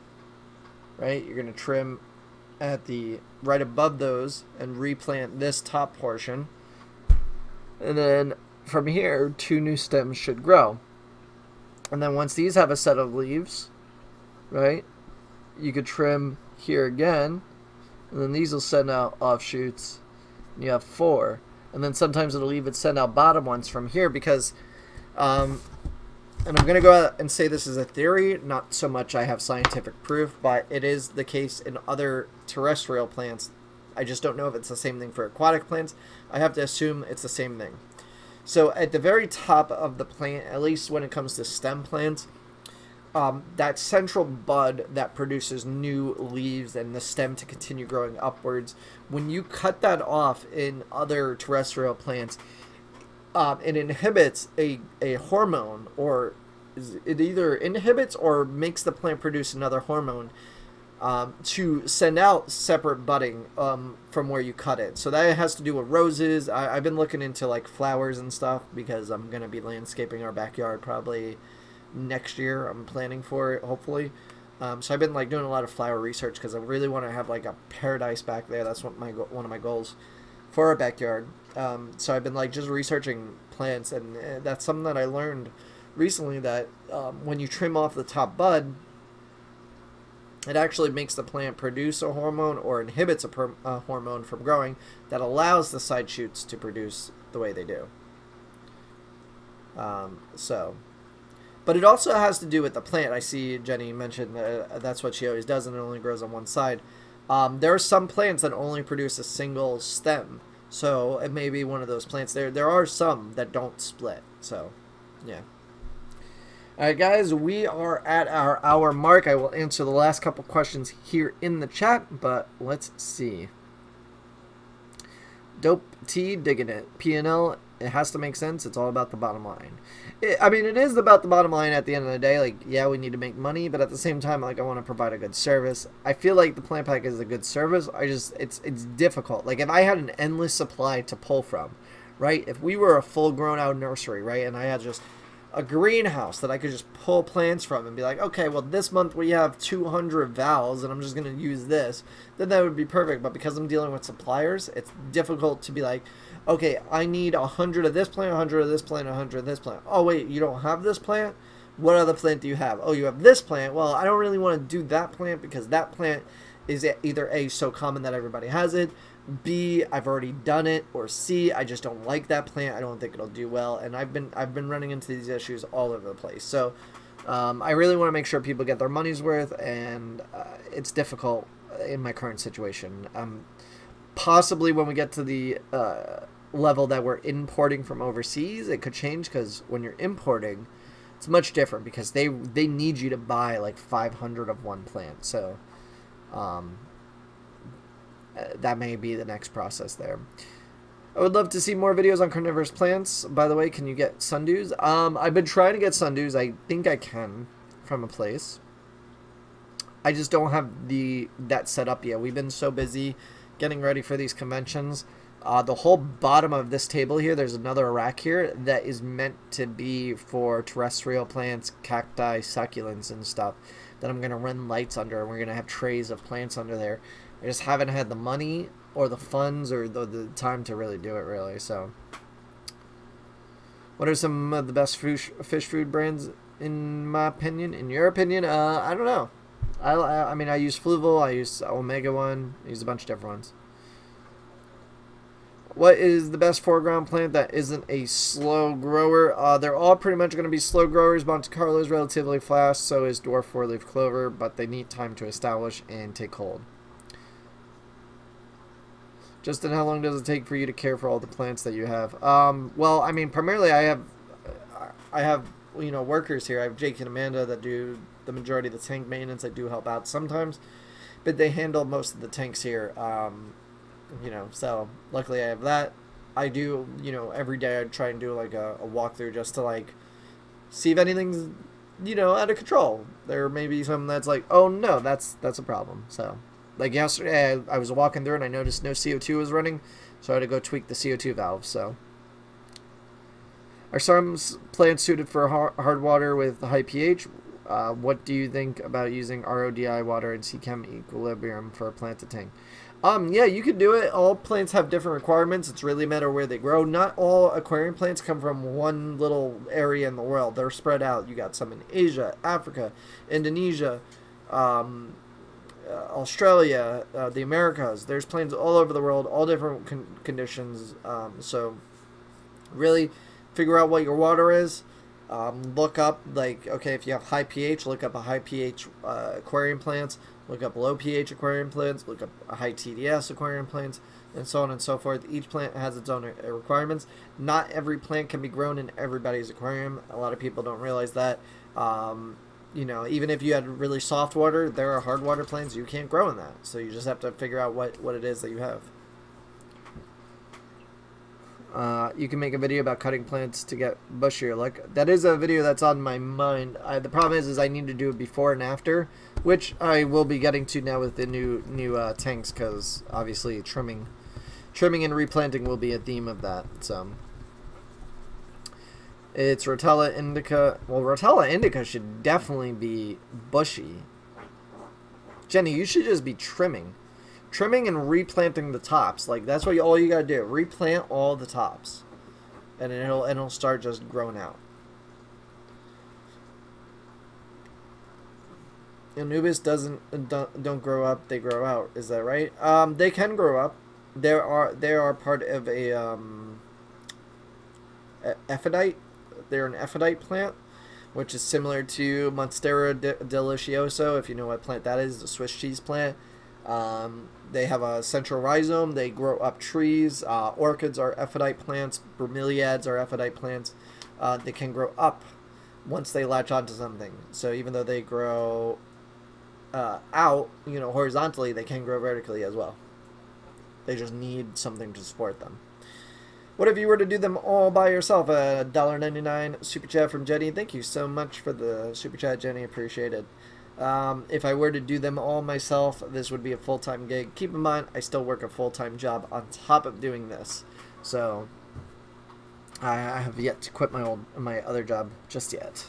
right, you're going to trim at the right above those and replant this top portion, and then from here 2 new stems should grow. And then once these have a set of leaves, right, you could trim here again, and then these will send out offshoots, and you have 4. And then sometimes it'll even send out bottom ones from here, because and I'm going to go out and say this is a theory, not so much I have scientific proof, but it is the case in other terrestrial plants. I just don't know if it's the same thing for aquatic plants. I have to assume it's the same thing. So at the very top of the plant, at least when it comes to stem plants, that central bud that produces new leaves and the stem to continue growing upwards, when you cut that off in other terrestrial plants, it inhibits a hormone, or it either inhibits or makes the plant produce another hormone to send out separate budding from where you cut it. So that has to do with roses. I've been looking into like flowers and stuff because I'm going to be landscaping our backyard probably next year. I'm planning for it, hopefully. So I've been like doing a lot of flower research because I really want to have like a paradise back there. That's what one of my goals for our backyard. So I've been like just researching plants, and that's something that I learned recently, that when you trim off the top bud, it actually makes the plant produce a hormone or inhibits a hormone from growing that allows the side shoots to produce the way they do. But it also has to do with the plant. I see Jenny mentioned that's what she always does, and it only grows on one side. There are some plants that only produce a single stem, so it may be one of those plants. There are some that don't split, so yeah. Alright guys, we are at our hour mark. I will answer the last couple questions here in the chat, but let's see. Dope T, digging it. P&L, it has to make sense. It's all about the bottom line. I mean, it is about the bottom line at the end of the day. Like, yeah, we need to make money, but at the same time, like, I want to provide a good service. I feel like the plant pack is a good service. It's difficult. Like, if I had an endless supply to pull from, right? If we were a full-grown out nursery, right, and I had just a greenhouse that I could just pull plants from and be like, okay, well, this month we have 200 valves and I'm just going to use this, then that would be perfect. But because I'm dealing with suppliers, it's difficult to be like, okay, I need 100 of this plant, 100 of this plant, 100 of this plant. Oh, wait, you don't have this plant? What other plant do you have? Oh, you have this plant. Well, I don't really want to do that plant because that plant is either A, so common that everybody has it, B, I've already done it, or C, I just don't like that plant. I don't think it'll do well, and I've been running into these issues all over the place. So I really want to make sure people get their money's worth, and it's difficult in my current situation. Possibly when we get to the level that we're importing from overseas, it could change, because when you're importing, it's much different because they need you to buy like 500 of one plant. So that may be the next process there. I would love to see more videos on carnivorous plants. By the way, can you get sundews? I've been trying to get sundews. I think I can from a place. I just don't have that set up yet. We've been so busy getting ready for these conventions. The whole bottom of this table here, there's another rack here that is meant to be for terrestrial plants, cacti, succulents, and stuff that I'm going to run lights under, and we're going to have trays of plants under there. I just haven't had the money or the funds or the time to really do it, really. So, what are some of the best fish food brands, in my opinion? In your opinion? I don't know. I mean, I use Fluval, I use Omega 1, I use a bunch of different ones. What is the best foreground plant that isn't a slow grower? They're all pretty much going to be slow growers. Monte Carlo is relatively fast, so is dwarf four-leaf clover, but they need time to establish and take hold. Justin, how long does it take for you to care for all the plants that you have? Well, I mean, primarily I have you know, workers here. I have Jake and Amanda that do the majority of the tank maintenance. I do help out sometimes, but they handle most of the tanks here. You know, so luckily I have that. I do, you know, every day I try and do like a walkthrough just to like see if anything's you know, out of control. There may be something that's like, oh no, that's a problem. So, like yesterday, I was walking through and I noticed no CO2 was running, so I had to go tweak the CO2 valve. So, are some plants suited for hard water with high pH? What do you think about using RODI water and C-Chem equilibrium for a plant to tank? Yeah, you can do it. All plants have different requirements. It's really a matter of where they grow. Not all aquarium plants come from one little area in the world. They're spread out. You got some in Asia, Africa, Indonesia, Australia, the Americas. There's plants all over the world, all different conditions. So really figure out what your water is. Look up, like, okay, if you have high pH, look up a high pH aquarium plants. Look up low pH aquarium plants. Look up a high TDS aquarium plants, and so on and so forth. Each plant has its own requirements. Not every plant can be grown in everybody's aquarium. A lot of people don't realize that. You know, even if you had really soft water, there are hard water plants you can't grow in that. So you just have to figure out what it is that you have. You can make a video about cutting plants to get bushier. Like, that is a video that's on my mind. The problem is I need to do it before and after, which I will be getting to now with the new tanks, because obviously trimming and replanting will be a theme of that. So it's Rotella indica. Well, Rotella indica should definitely be bushy. Jenny, you should just be trimming and replanting the tops. Like, that's what all you gotta do. Replant all the tops, and it'll start just growing out. Anubis don't grow up; they grow out. Is that right? They can grow up. They are part of a ephidite. They're an ephidite plant, which is similar to Monstera delicioso. If you know what plant that is, the Swiss cheese plant. They have a central rhizome. They grow up trees. Orchids are ephidite plants. Bromeliads are ephidite plants. They can grow up once they latch onto something. So even though they grow out, you know, horizontally, they can grow vertically as well. They just need something to support them. What if you were to do them all by yourself? $1.99 super chat from Jenny. Thank you so much for the super chat, Jenny. Appreciate it. If I were to do them all myself, this would be a full-time gig. Keep in mind, I still work a full-time job on top of doing this. So, I have yet to quit my other job just yet.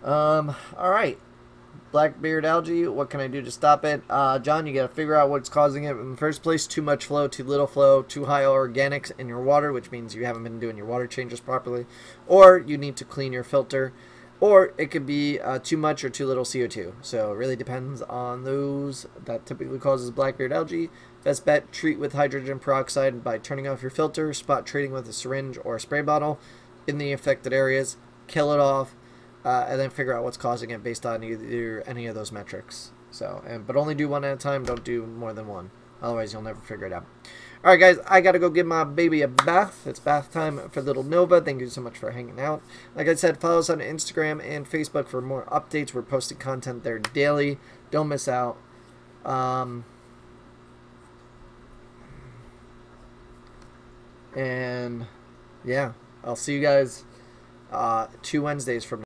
Alright. Blackbeard algae, what can I do to stop it? John, you gotta figure out what's causing it in the first place. Too much flow, too little flow, too high organics in your water, which means you haven't been doing your water changes properly. Or you need to clean your filter. Or it could be too much or too little CO2. So it really depends on those. That typically causes blackbeard algae. Best bet, treat with hydrogen peroxide by turning off your filter, spot treating with a syringe or a spray bottle in the affected areas, kill it off, and then figure out what's causing it based on either any of those metrics. So, but only do one at a time. Don't do more than one. Otherwise, you'll never figure it out. Alright guys, I gotta go give my baby a bath. It's bath time for little Nova. Thank you so much for hanging out. Like I said, follow us on Instagram and Facebook for more updates. We're posting content there daily. Don't miss out. And yeah, I'll see you guys 2 Wednesdays from now.